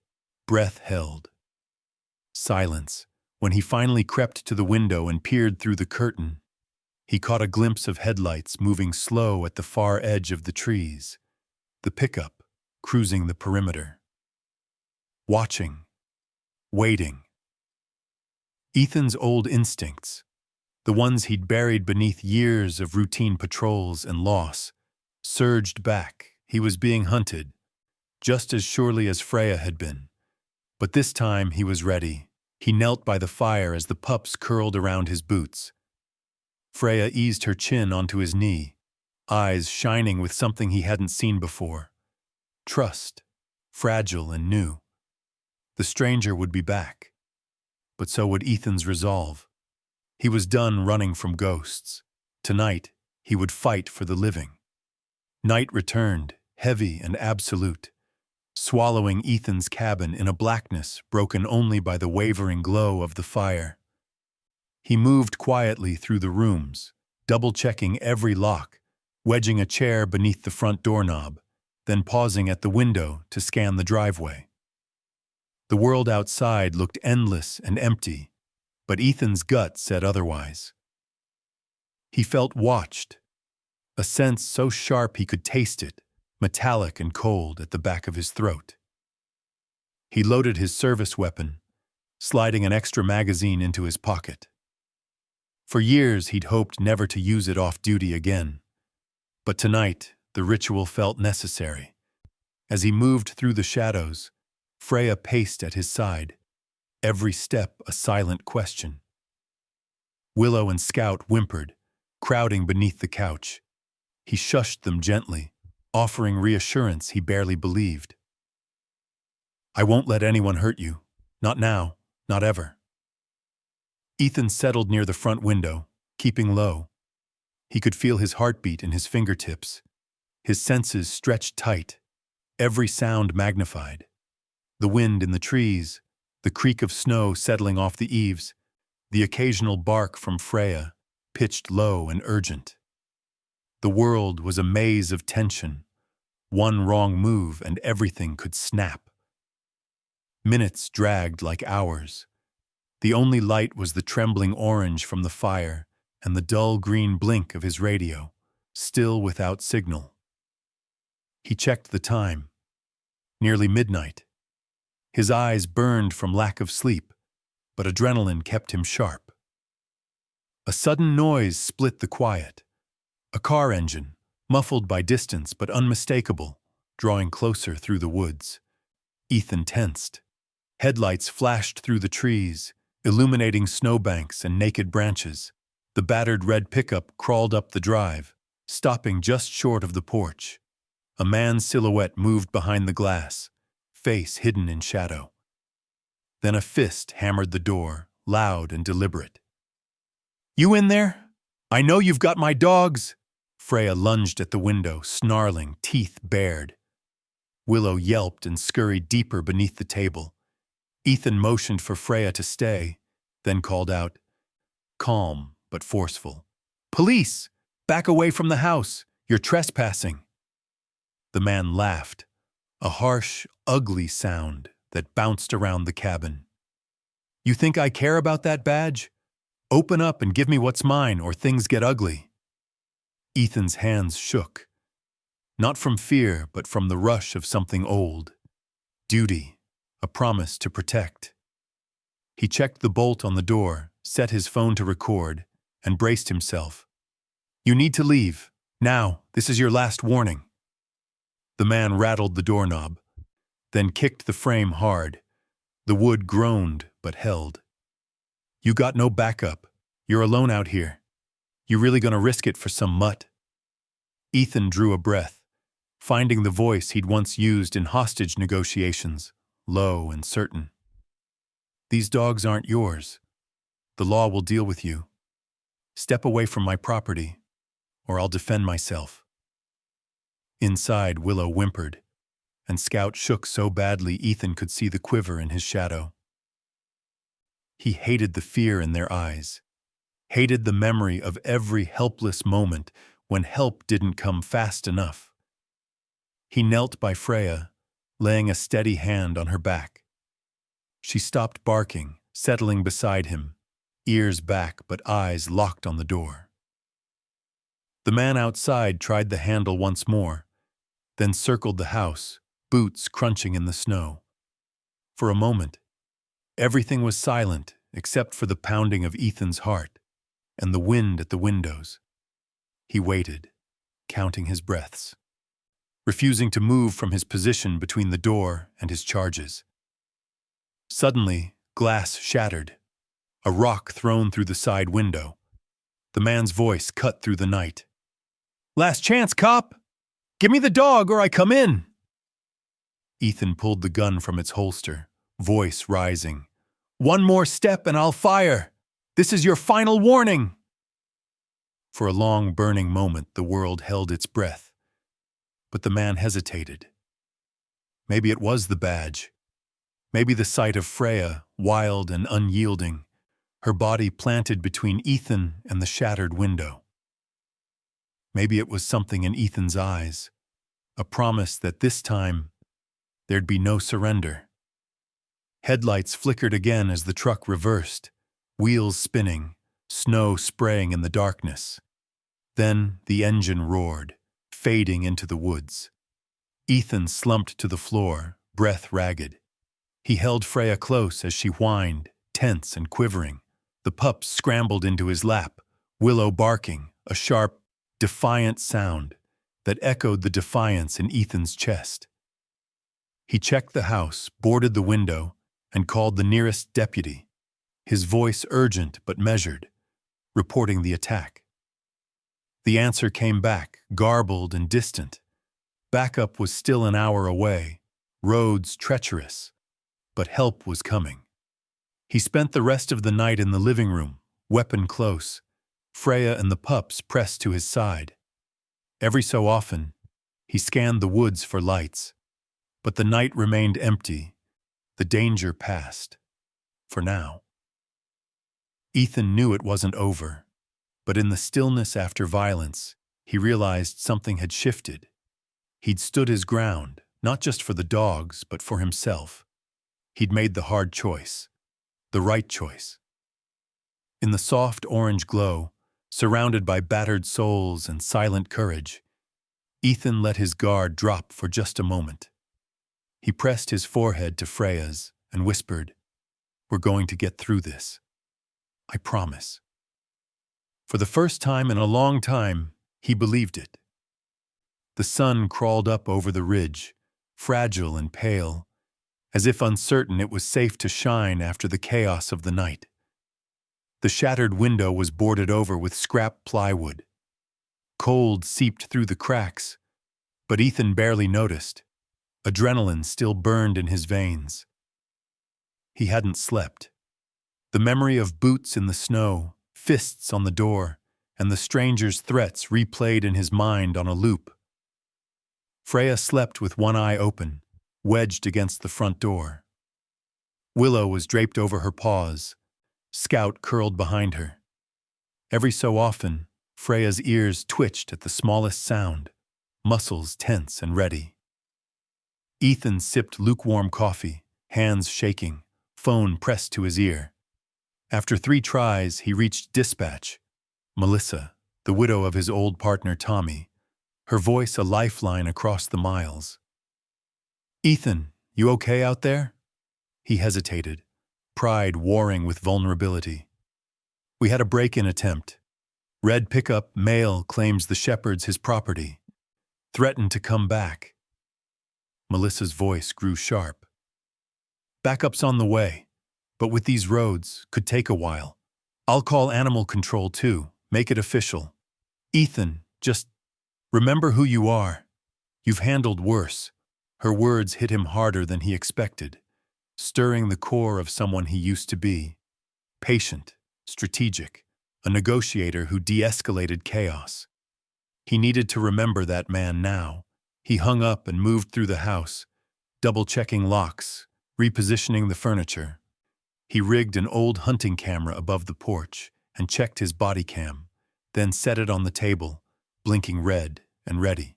Speaker 1: breath held. Silence. When he finally crept to the window and peered through the curtain, he caught a glimpse of headlights moving slow at the far edge of the trees, the pickup cruising the perimeter. Watching, waiting. Ethan's old instincts, the ones he'd buried beneath years of routine patrols and loss, surged back. He was being hunted, just as surely as Freya had been. But this time he was ready. He knelt by the fire as the pups curled around his boots. Freya eased her chin onto his knee, eyes shining with something he hadn't seen before. Trust, fragile and new. The stranger would be back. But so would Ethan's resolve. He was done running from ghosts. Tonight, he would fight for the living. Night returned, heavy and absolute, swallowing Ethan's cabin in a blackness broken only by the wavering glow of the fire. He moved quietly through the rooms, double-checking every lock, wedging a chair beneath the front doorknob, then pausing at the window to scan the driveway. The world outside looked endless and empty, but Ethan's gut said otherwise. He felt watched, a sense so sharp he could taste it, metallic and cold at the back of his throat. He loaded his service weapon, sliding an extra magazine into his pocket. For years he'd hoped never to use it off-duty again, but tonight the ritual felt necessary. As he moved through the shadows, Freya paced at his side, every step a silent question. Willow and Scout whimpered, crowding beneath the couch. He shushed them gently, offering reassurance he barely believed. "I won't let anyone hurt you. Not now, not ever." Ethan settled near the front window, keeping low. He could feel his heartbeat in his fingertips, his senses stretched tight, every sound magnified. The wind in the trees, the creak of snow settling off the eaves, the occasional bark from Freya, pitched low and urgent. The world was a maze of tension. One wrong move and everything could snap. Minutes dragged like hours. The only light was the trembling orange from the fire, and the dull green blink of his radio, still without signal. He checked the time. Nearly midnight. His eyes burned from lack of sleep, but adrenaline kept him sharp. A sudden noise split the quiet. A car engine, muffled by distance but unmistakable, drawing closer through the woods. Ethan tensed. Headlights flashed through the trees, illuminating snowbanks and naked branches. The battered red pickup crawled up the drive, stopping just short of the porch. A man's silhouette moved behind the glass, face hidden in shadow. Then a fist hammered the door, loud and deliberate. "You in there? I know you've got my dogs!" Freya lunged at the window, snarling, teeth bared. Willow yelped and scurried deeper beneath the table. Ethan motioned for Freya to stay, then called out, calm but forceful, "Police! Back away from the house! You're trespassing!" The man laughed, a harsh, ugly sound that bounced around the cabin. "You think I care about that badge? Open up and give me what's mine, or things get ugly." Ethan's hands shook, not from fear, but from the rush of something old. Duty, a promise to protect. He checked the bolt on the door, set his phone to record, and braced himself. "You need to leave. Now, this is your last warning." The man rattled the doorknob, then kicked the frame hard. The wood groaned but held. "You got no backup. You're alone out here. You really gonna risk it for some mutt?" Ethan drew a breath, finding the voice he'd once used in hostage negotiations, low and certain. "These dogs aren't yours. The law will deal with you. Step away from my property, or I'll defend myself." Inside, Willow whimpered, and Scout shook so badly Ethan could see the quiver in his shadow. He hated the fear in their eyes, hated the memory of every helpless moment when help didn't come fast enough. He knelt by Freya, laying a steady hand on her back. She stopped barking, settling beside him, ears back but eyes locked on the door. The man outside tried the handle once more, then circled the house, boots crunching in the snow. For a moment, everything was silent except for the pounding of Ethan's heart and the wind at the windows. He waited, counting his breaths, refusing to move from his position between the door and his charges. Suddenly, glass shattered, a rock thrown through the side window. The man's voice cut through the night. "Last chance, cop! Give me the dog or I come in!" Ethan pulled the gun from its holster, voice rising. "One more step and I'll fire! This is your final warning!" For a long, burning moment, the world held its breath. But the man hesitated. Maybe it was the badge. Maybe the sight of Freya, wild and unyielding, her body planted between Ethan and the shattered window. Maybe it was something in Ethan's eyes, a promise that this time there'd be no surrender. Headlights flickered again as the truck reversed, wheels spinning, snow spraying in the darkness. Then the engine roared, fading into the woods. Ethan slumped to the floor, breath ragged. He held Freya close as she whined, tense and quivering. The pups scrambled into his lap, Willow barking, a sharp, defiant sound that echoed the defiance in Ethan's chest. He checked the house, boarded the window, and called the nearest deputy, his voice urgent but measured, reporting the attack. The answer came back, garbled and distant. Backup was still an hour away, roads treacherous, but help was coming. He spent the rest of the night in the living room, weapon close, Freya and the pups pressed to his side. Every so often, he scanned the woods for lights, but the night remained empty, the danger past, for now. Ethan knew it wasn't over, but in the stillness after violence, he realized something had shifted. He'd stood his ground, not just for the dogs, but for himself. He'd made the hard choice, the right choice. In the soft orange glow, Surrounded by battered souls and silent courage, Ethan let his guard drop for just a moment. He pressed his forehead to Freya's and whispered, "We're going to get through this. I promise." For the first time in a long time, he believed it. The sun crawled up over the ridge, fragile and pale, as if uncertain it was safe to shine after the chaos of the night. The shattered window was boarded over with scrap plywood. Cold seeped through the cracks, but Ethan barely noticed. Adrenaline still burned in his veins. He hadn't slept. The memory of boots in the snow, fists on the door, and the stranger's threats replayed in his mind on a loop. Freya slept with one eye open, wedged against the front door. Willow was draped over her paws, Scout curled behind her. Every so often, Freya's ears twitched at the smallest sound, muscles tense and ready. Ethan sipped lukewarm coffee, hands shaking, phone pressed to his ear. After 3 tries, he reached dispatch. Melissa, the widow of his old partner Tommy, her voice a lifeline across the miles. "Ethan, you okay out there?" He hesitated, pride warring with vulnerability. "We had a break-in attempt. Red pickup male claims the shepherd's his property. Threatened to come back." Melissa's voice grew sharp. "Backup's on the way, but with these roads, could take a while. I'll call animal control too, make it official. Ethan, just remember who you are. You've handled worse." Her words hit him harder than he expected, stirring the core of someone he used to be. Patient, strategic, a negotiator who de-escalated chaos. He needed to remember that man now. He hung up and moved through the house, double-checking locks, repositioning the furniture. He rigged an old hunting camera above the porch and checked his body cam, then set it on the table, blinking red and ready.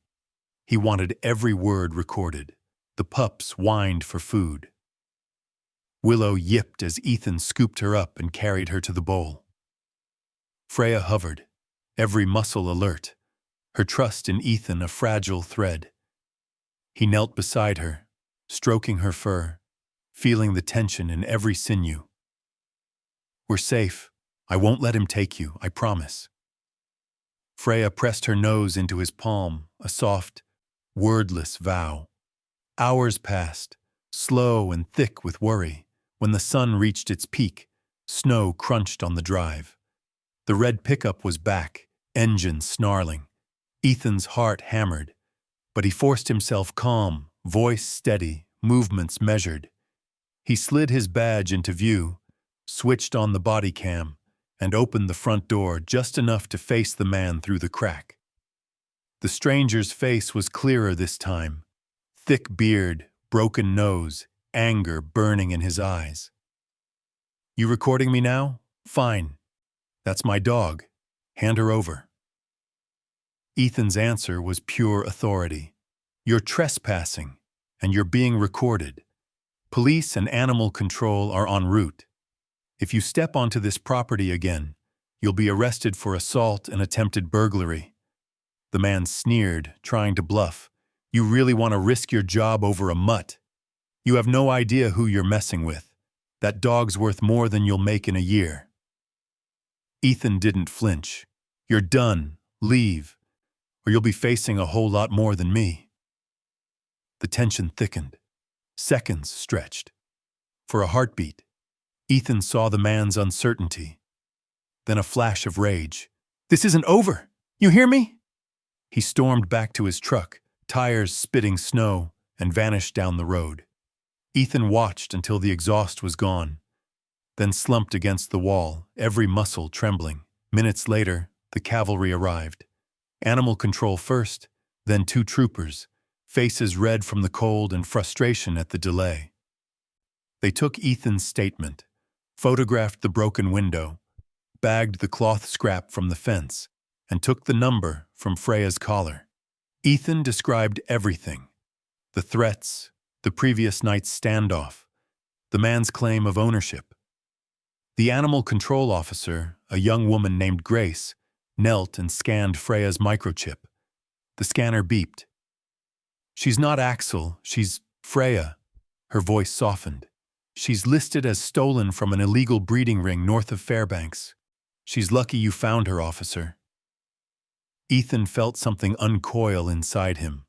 Speaker 1: He wanted every word recorded. The pups whined for food. Willow yipped as Ethan scooped her up and carried her to the bowl. Freya hovered, every muscle alert, her trust in Ethan a fragile thread. He knelt beside her, stroking her fur, feeling the tension in every sinew. "We're safe. I won't let him take you, I promise." Freya pressed her nose into his palm, a soft, wordless vow. Hours passed, slow and thick with worry. When the sun reached its peak, snow crunched on the drive. The red pickup was back, engine snarling. Ethan's heart hammered, but he forced himself calm, voice steady, movements measured. He slid his badge into view, switched on the body cam, and opened the front door just enough to face the man through the crack. The stranger's face was clearer this time. Thick beard, broken nose, anger burning in his eyes. "You recording me now? Fine. That's my dog. Hand her over." Ethan's answer was pure authority. "You're trespassing, and you're being recorded. Police and animal control are en route. If you step onto this property again, you'll be arrested for assault and attempted burglary." The man sneered, trying to bluff. "You really want to risk your job over a mutt? You have no idea who you're messing with. That dog's worth more than you'll make in a year." Ethan didn't flinch. "You're done. Leave, or you'll be facing a whole lot more than me." The tension thickened. Seconds stretched. For a heartbeat, Ethan saw the man's uncertainty. Then a flash of rage. "This isn't over! You hear me?" He stormed back to his truck, tires spitting snow, and vanished down the road. Ethan watched until the exhaust was gone, then slumped against the wall, every muscle trembling. Minutes later, the cavalry arrived. Animal control first, then 2 troopers, faces red from the cold and frustration at the delay. They took Ethan's statement, photographed the broken window, bagged the cloth scrap from the fence, and took the number from Freya's collar. Ethan described everything: the threats, the previous night's standoff, the man's claim of ownership. The animal control officer, a young woman named Grace, knelt and scanned Freya's microchip. The scanner beeped. "She's not Axel, she's Freya." Her voice softened. "She's listed as stolen from an illegal breeding ring north of Fairbanks. She's lucky you found her, officer." Ethan felt something uncoil inside him,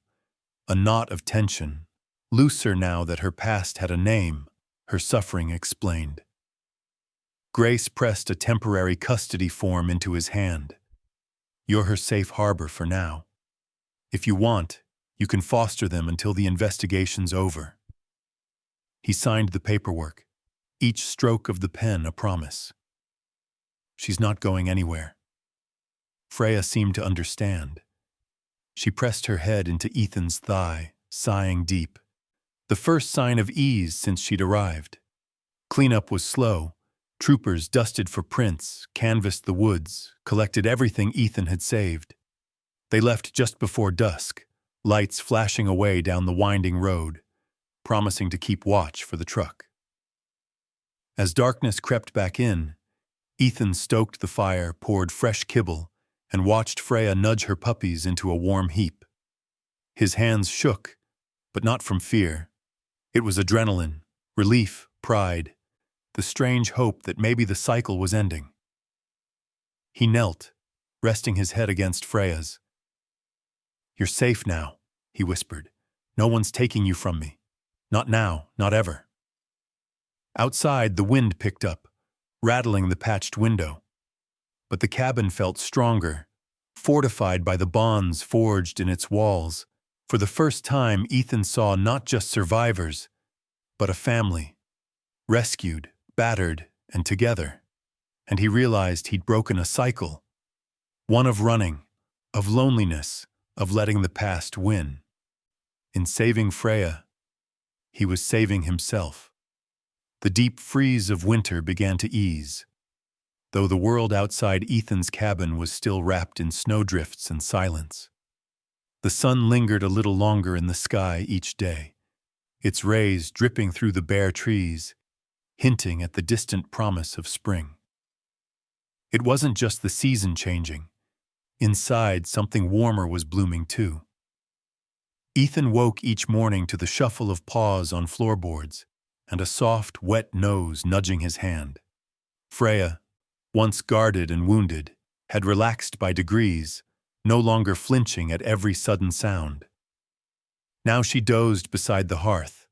Speaker 1: a knot of tension, looser now that her past had a name, her suffering explained. Grace pressed a temporary custody form into his hand. "You're her safe harbor for now. If you want, you can foster them until the investigation's over." He signed the paperwork, each stroke of the pen a promise. "She's not going anywhere." Freya seemed to understand. She pressed her head into Ethan's thigh, sighing deep. The first sign of ease since she'd arrived. Cleanup was slow. Troopers dusted for prints, canvassed the woods, collected everything Ethan had saved. They left just before dusk, lights flashing away down the winding road, promising to keep watch for the truck. As darkness crept back in, Ethan stoked the fire, poured fresh kibble, and watched Freya nudge her puppies into a warm heap. His hands shook, but not from fear. It was adrenaline, relief, pride, the strange hope that maybe the cycle was ending. He knelt, resting his head against Freya's. "You're safe now," he whispered. "No one's taking you from me. Not now, not ever." Outside, the wind picked up, rattling the patched window. But the cabin felt stronger, fortified by the bonds forged in its walls. For the first time, Ethan saw not just survivors, but a family, rescued, battered, and together. And he realized he'd broken a cycle, one of running, of loneliness, of letting the past win. In saving Freya, he was saving himself. The deep freeze of winter began to ease, though the world outside Ethan's cabin was still wrapped in snowdrifts and silence. The sun lingered a little longer in the sky each day, its rays dripping through the bare trees, hinting at the distant promise of spring. It wasn't just the season changing. Inside, something warmer was blooming too. Ethan woke each morning to the shuffle of paws on floorboards and a soft, wet nose nudging his hand. Freya, once guarded and wounded, had relaxed by degrees, no longer flinching at every sudden sound. Now she dozed beside the hearth,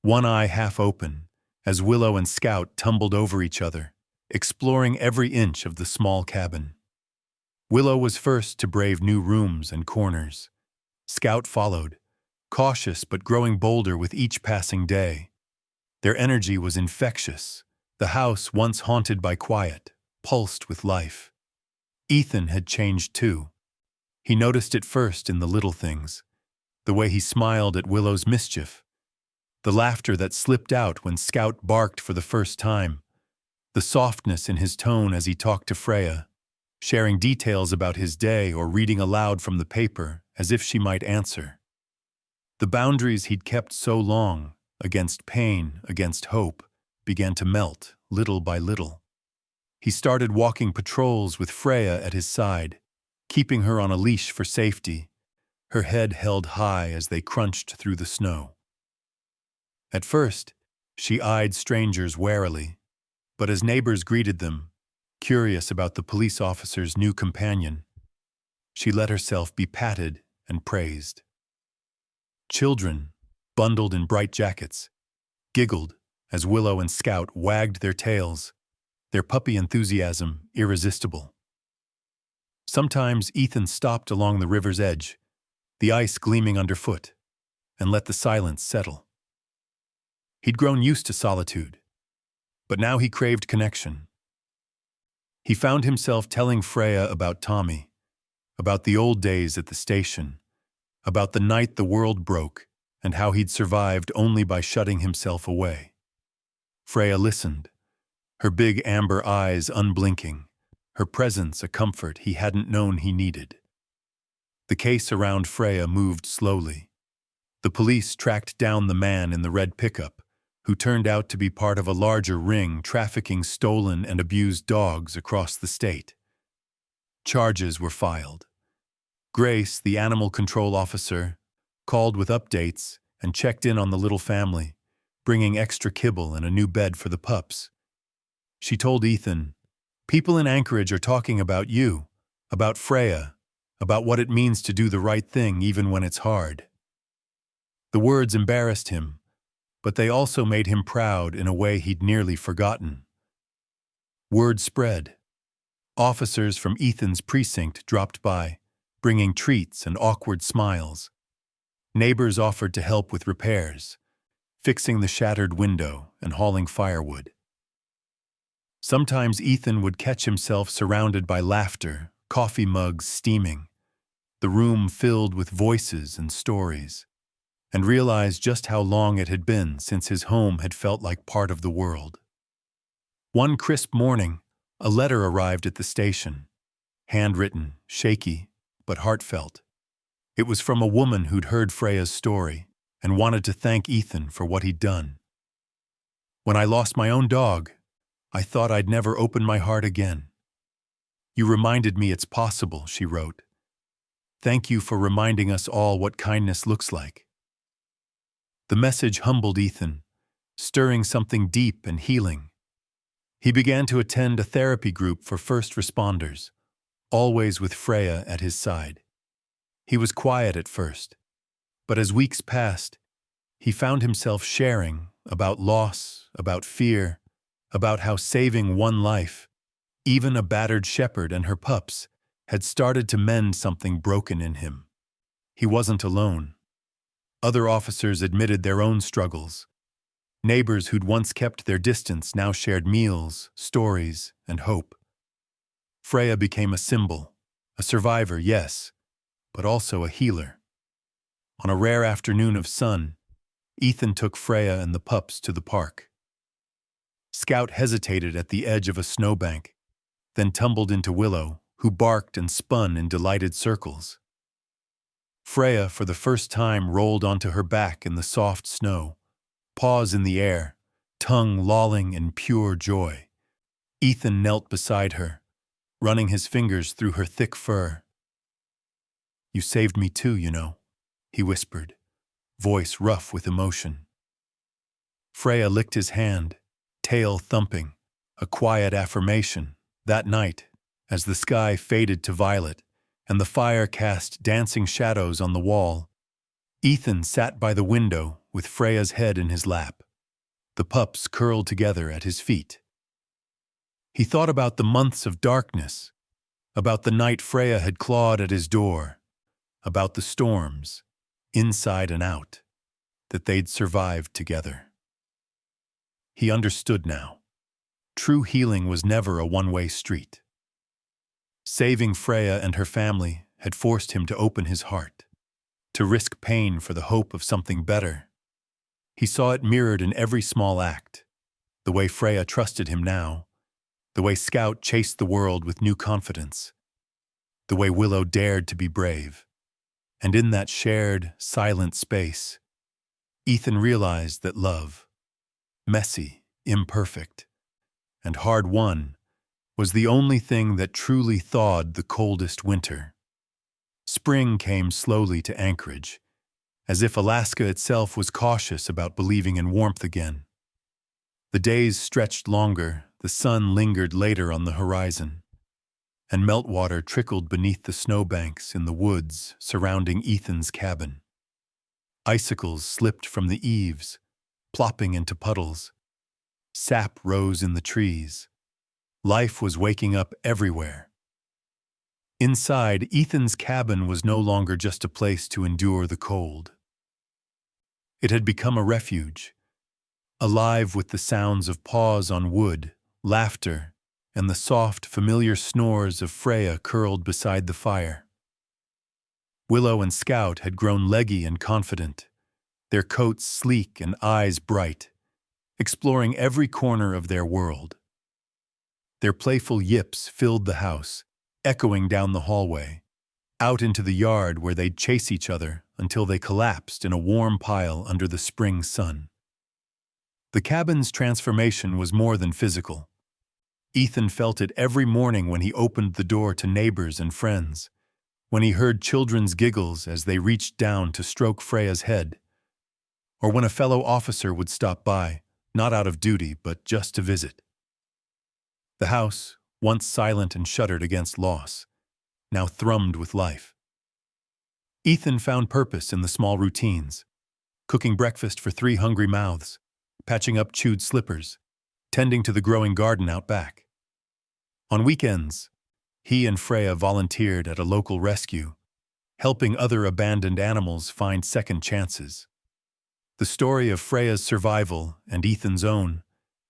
Speaker 1: one eye half open, as Willow and Scout tumbled over each other, exploring every inch of the small cabin. Willow was first to brave new rooms and corners. Scout followed, cautious but growing bolder with each passing day. Their energy was infectious, the house once haunted by quiet, pulsed with life. Ethan had changed too. He noticed it first in the little things, the way he smiled at Willow's mischief, the laughter that slipped out when Scout barked for the first time, the softness in his tone as he talked to Freya, sharing details about his day or reading aloud from the paper as if she might answer. The boundaries he'd kept so long, against pain, against hope, began to melt little by little. He started walking patrols with Freya at his side, keeping her on a leash for safety, her head held high as they crunched through the snow. At first, she eyed strangers warily, but as neighbors greeted them, curious about the police officer's new companion, she let herself be patted and praised. Children, bundled in bright jackets, giggled as Willow and Scout wagged their tails, their puppy enthusiasm irresistible. Sometimes Ethan stopped along the river's edge, the ice gleaming underfoot, and let the silence settle. He'd grown used to solitude, but now he craved connection. He found himself telling Freya about Tommy, about the old days at the station, about the night the world broke, and how he'd survived only by shutting himself away. Freya listened, her big amber eyes unblinking, her presence a comfort he hadn't known he needed. The case around Freya moved slowly. The police tracked down the man in the red pickup, who turned out to be part of a larger ring trafficking stolen and abused dogs across the state. Charges were filed. Grace, the animal control officer, called with updates and checked in on the little family, bringing extra kibble and a new bed for the pups. She told Ethan, "People in Anchorage are talking about you, about Freya, about what it means to do the right thing even when it's hard." The words embarrassed him, but they also made him proud in a way he'd nearly forgotten. Word spread. Officers from Ethan's precinct dropped by, bringing treats and awkward smiles. Neighbors offered to help with repairs, fixing the shattered window and hauling firewood. Sometimes Ethan would catch himself surrounded by laughter, coffee mugs steaming, the room filled with voices and stories, and realize just how long it had been since his home had felt like part of the world. One crisp morning, a letter arrived at the station, handwritten, shaky, but heartfelt. It was from a woman who'd heard Freya's story and wanted to thank Ethan for what he'd done. "When I lost my own dog, I thought I'd never open my heart again. You reminded me it's possible," she wrote. "Thank you for reminding us all what kindness looks like." The message humbled Ethan, stirring something deep and healing. He began to attend a therapy group for first responders, always with Freya at his side. He was quiet at first, but as weeks passed, he found himself sharing about loss, about fear, about how saving one life, even a battered shepherd and her pups, had started to mend something broken in him. He wasn't alone. Other officers admitted their own struggles. Neighbors who'd once kept their distance now shared meals, stories, and hope. Freya became a symbol, a survivor, yes, but also a healer. On a rare afternoon of sun, Ethan took Freya and the pups to the park. Scout hesitated at the edge of a snowbank, then tumbled into Willow, who barked and spun in delighted circles. Freya, for the first time, rolled onto her back in the soft snow, paws in the air, tongue lolling in pure joy. Ethan knelt beside her, running his fingers through her thick fur. "You saved me too, you know," he whispered, voice rough with emotion. Freya licked his hand, tail thumping, a quiet affirmation. That night, as the sky faded to violet and the fire cast dancing shadows on the wall, Ethan sat by the window with Freya's head in his lap, the pups curled together at his feet. He thought about the months of darkness, about the night Freya had clawed at his door, about the storms, inside and out, that they'd survived together. He understood now. True healing was never a one-way street. Saving Freya and her family had forced him to open his heart, to risk pain for the hope of something better. He saw it mirrored in every small act, the way Freya trusted him now, the way Scout chased the world with new confidence, the way Willow dared to be brave. And in that shared, silent space, Ethan realized that love, messy, imperfect, and hard-won, was the only thing that truly thawed the coldest winter. Spring came slowly to Anchorage, as if Alaska itself was cautious about believing in warmth again. The days stretched longer, the sun lingered later on the horizon, and meltwater trickled beneath the snowbanks in the woods surrounding Ethan's cabin. Icicles slipped from the eaves, plopping into puddles. Sap rose in the trees. Life was waking up everywhere. Inside, Ethan's cabin was no longer just a place to endure the cold. It had become a refuge, alive with the sounds of paws on wood, laughter, and the soft, familiar snores of Freya curled beside the fire. Willow and Scout had grown leggy and confident, their coats sleek and eyes bright, exploring every corner of their world. Their playful yips filled the house, echoing down the hallway, out into the yard where they'd chase each other until they collapsed in a warm pile under the spring sun. The cabin's transformation was more than physical. Ethan felt it every morning when he opened the door to neighbors and friends, when he heard children's giggles as they reached down to stroke Freya's head, or when a fellow officer would stop by, not out of duty but just to visit. The house, once silent and shuttered against loss, now thrummed with life. Ethan found purpose in the small routines, cooking breakfast for 3 hungry mouths, patching up chewed slippers, tending to the growing garden out back. On weekends, he and Freya volunteered at a local rescue, helping other abandoned animals find second chances. The story of Freya's survival and Ethan's own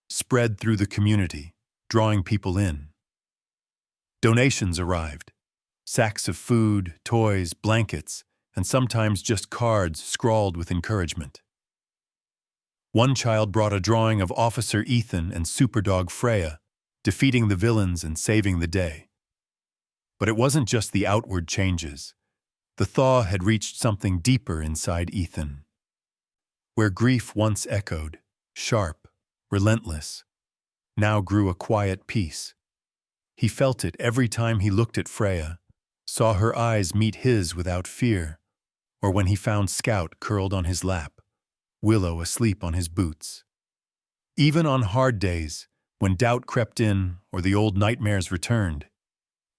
Speaker 1: spread through the community, drawing people in. Donations arrived, sacks of food, toys, blankets, and sometimes just cards scrawled with encouragement. One child brought a drawing of Officer Ethan and Superdog Freya, defeating the villains and saving the day. But it wasn't just the outward changes. The thaw had reached something deeper inside Ethan. Where grief once echoed, sharp, relentless, now grew a quiet peace. He felt it every time he looked at Freya, saw her eyes meet his without fear, or when he found Scout curled on his lap, Willow asleep on his boots. Even on hard days, when doubt crept in or the old nightmares returned,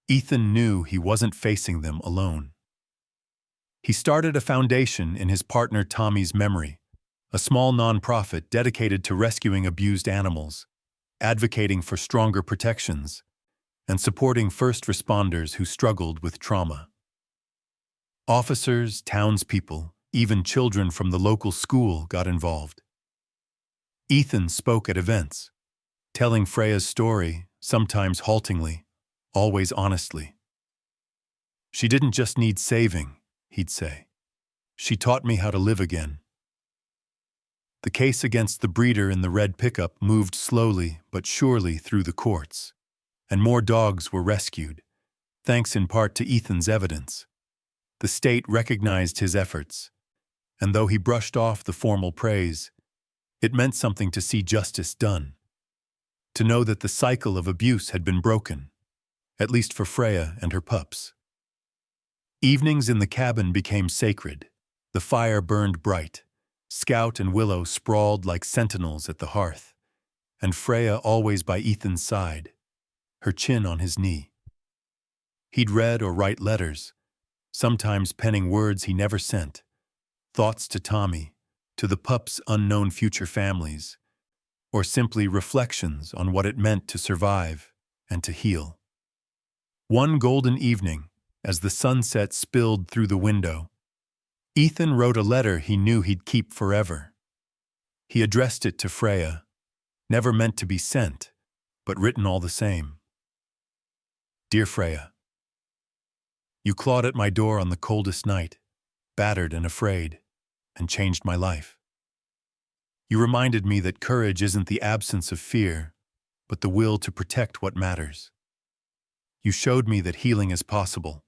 Speaker 1: Ethan knew he wasn't facing them alone. He started a foundation in his partner Tommy's memory, a small nonprofit dedicated to rescuing abused animals, advocating for stronger protections, and supporting first responders who struggled with trauma. Officers, townspeople, even children from the local school got involved. Ethan spoke at events, telling Freya's story, sometimes haltingly, always honestly. "She didn't just need saving," he'd say. "She taught me how to live again." The case against the breeder in the red pickup moved slowly but surely through the courts, and more dogs were rescued, thanks in part to Ethan's evidence. The state recognized his efforts, and though he brushed off the formal praise, it meant something to see justice done, to know that the cycle of abuse had been broken, at least for Freya and her pups. Evenings in the cabin became sacred. The fire burned bright. Scout and Willow sprawled like sentinels at the hearth, and Freya always by Ethan's side, her chin on his knee. He'd read or write letters, sometimes penning words he never sent, thoughts to Tommy, to the pups' unknown future families, or simply reflections on what it meant to survive and to heal. One golden evening, as the sunset spilled through the window, Ethan wrote a letter he knew he'd keep forever. He addressed it to Freya, never meant to be sent, but written all the same. "Dear Freya, you clawed at my door on the coldest night, battered and afraid, and changed my life. You reminded me that courage isn't the absence of fear, but the will to protect what matters. You showed me that healing is possible,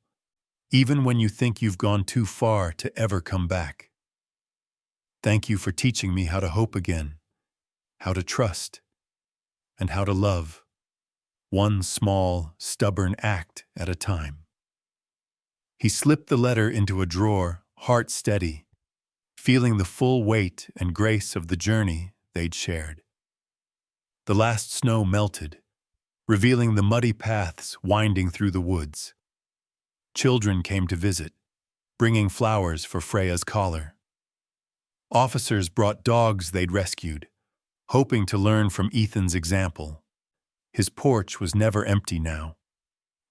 Speaker 1: even when you think you've gone too far to ever come back. Thank you for teaching me how to hope again, how to trust, and how to love, one small, stubborn act at a time." He slipped the letter into a drawer, heart steady, feeling the full weight and grace of the journey they'd shared. The last snow melted, revealing the muddy paths winding through the woods. Children came to visit, bringing flowers for Freya's collar. Officers brought dogs they'd rescued, hoping to learn from Ethan's example. His porch was never empty now.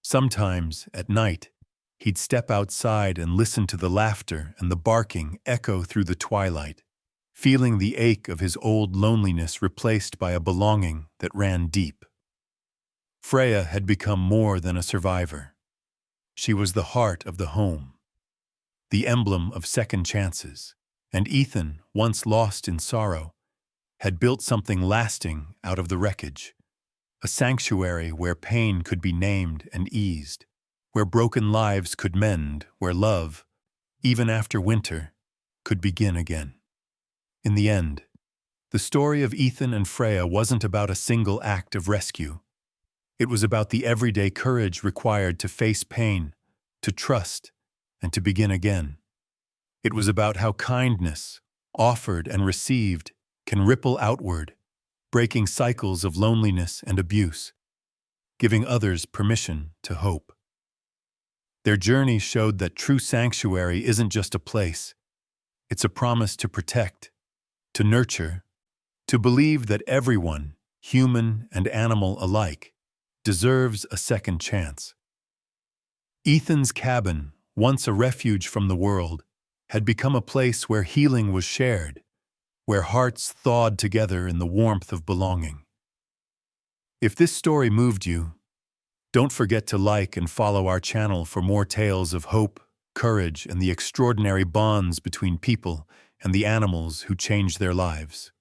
Speaker 1: Sometimes, at night, he'd step outside and listen to the laughter and the barking echo through the twilight, feeling the ache of his old loneliness replaced by a belonging that ran deep. Freya had become more than a survivor. She was the heart of the home, the emblem of second chances, and Ethan, once lost in sorrow, had built something lasting out of the wreckage, a sanctuary where pain could be named and eased, where broken lives could mend, where love, even after winter, could begin again. In the end, the story of Ethan and Freya wasn't about a single act of rescue. It was about the everyday courage required to face pain, to trust, and to begin again. It was about how kindness, offered and received, can ripple outward, breaking cycles of loneliness and abuse, giving others permission to hope. Their journey showed that true sanctuary isn't just a place. It's a promise to protect, to nurture, to believe that everyone, human and animal alike, deserves a second chance. Ethan's cabin, once a refuge from the world, had become a place where healing was shared, where hearts thawed together in the warmth of belonging. If this story moved you, don't forget to like and follow our channel for more tales of hope, courage, and the extraordinary bonds between people and the animals who change their lives.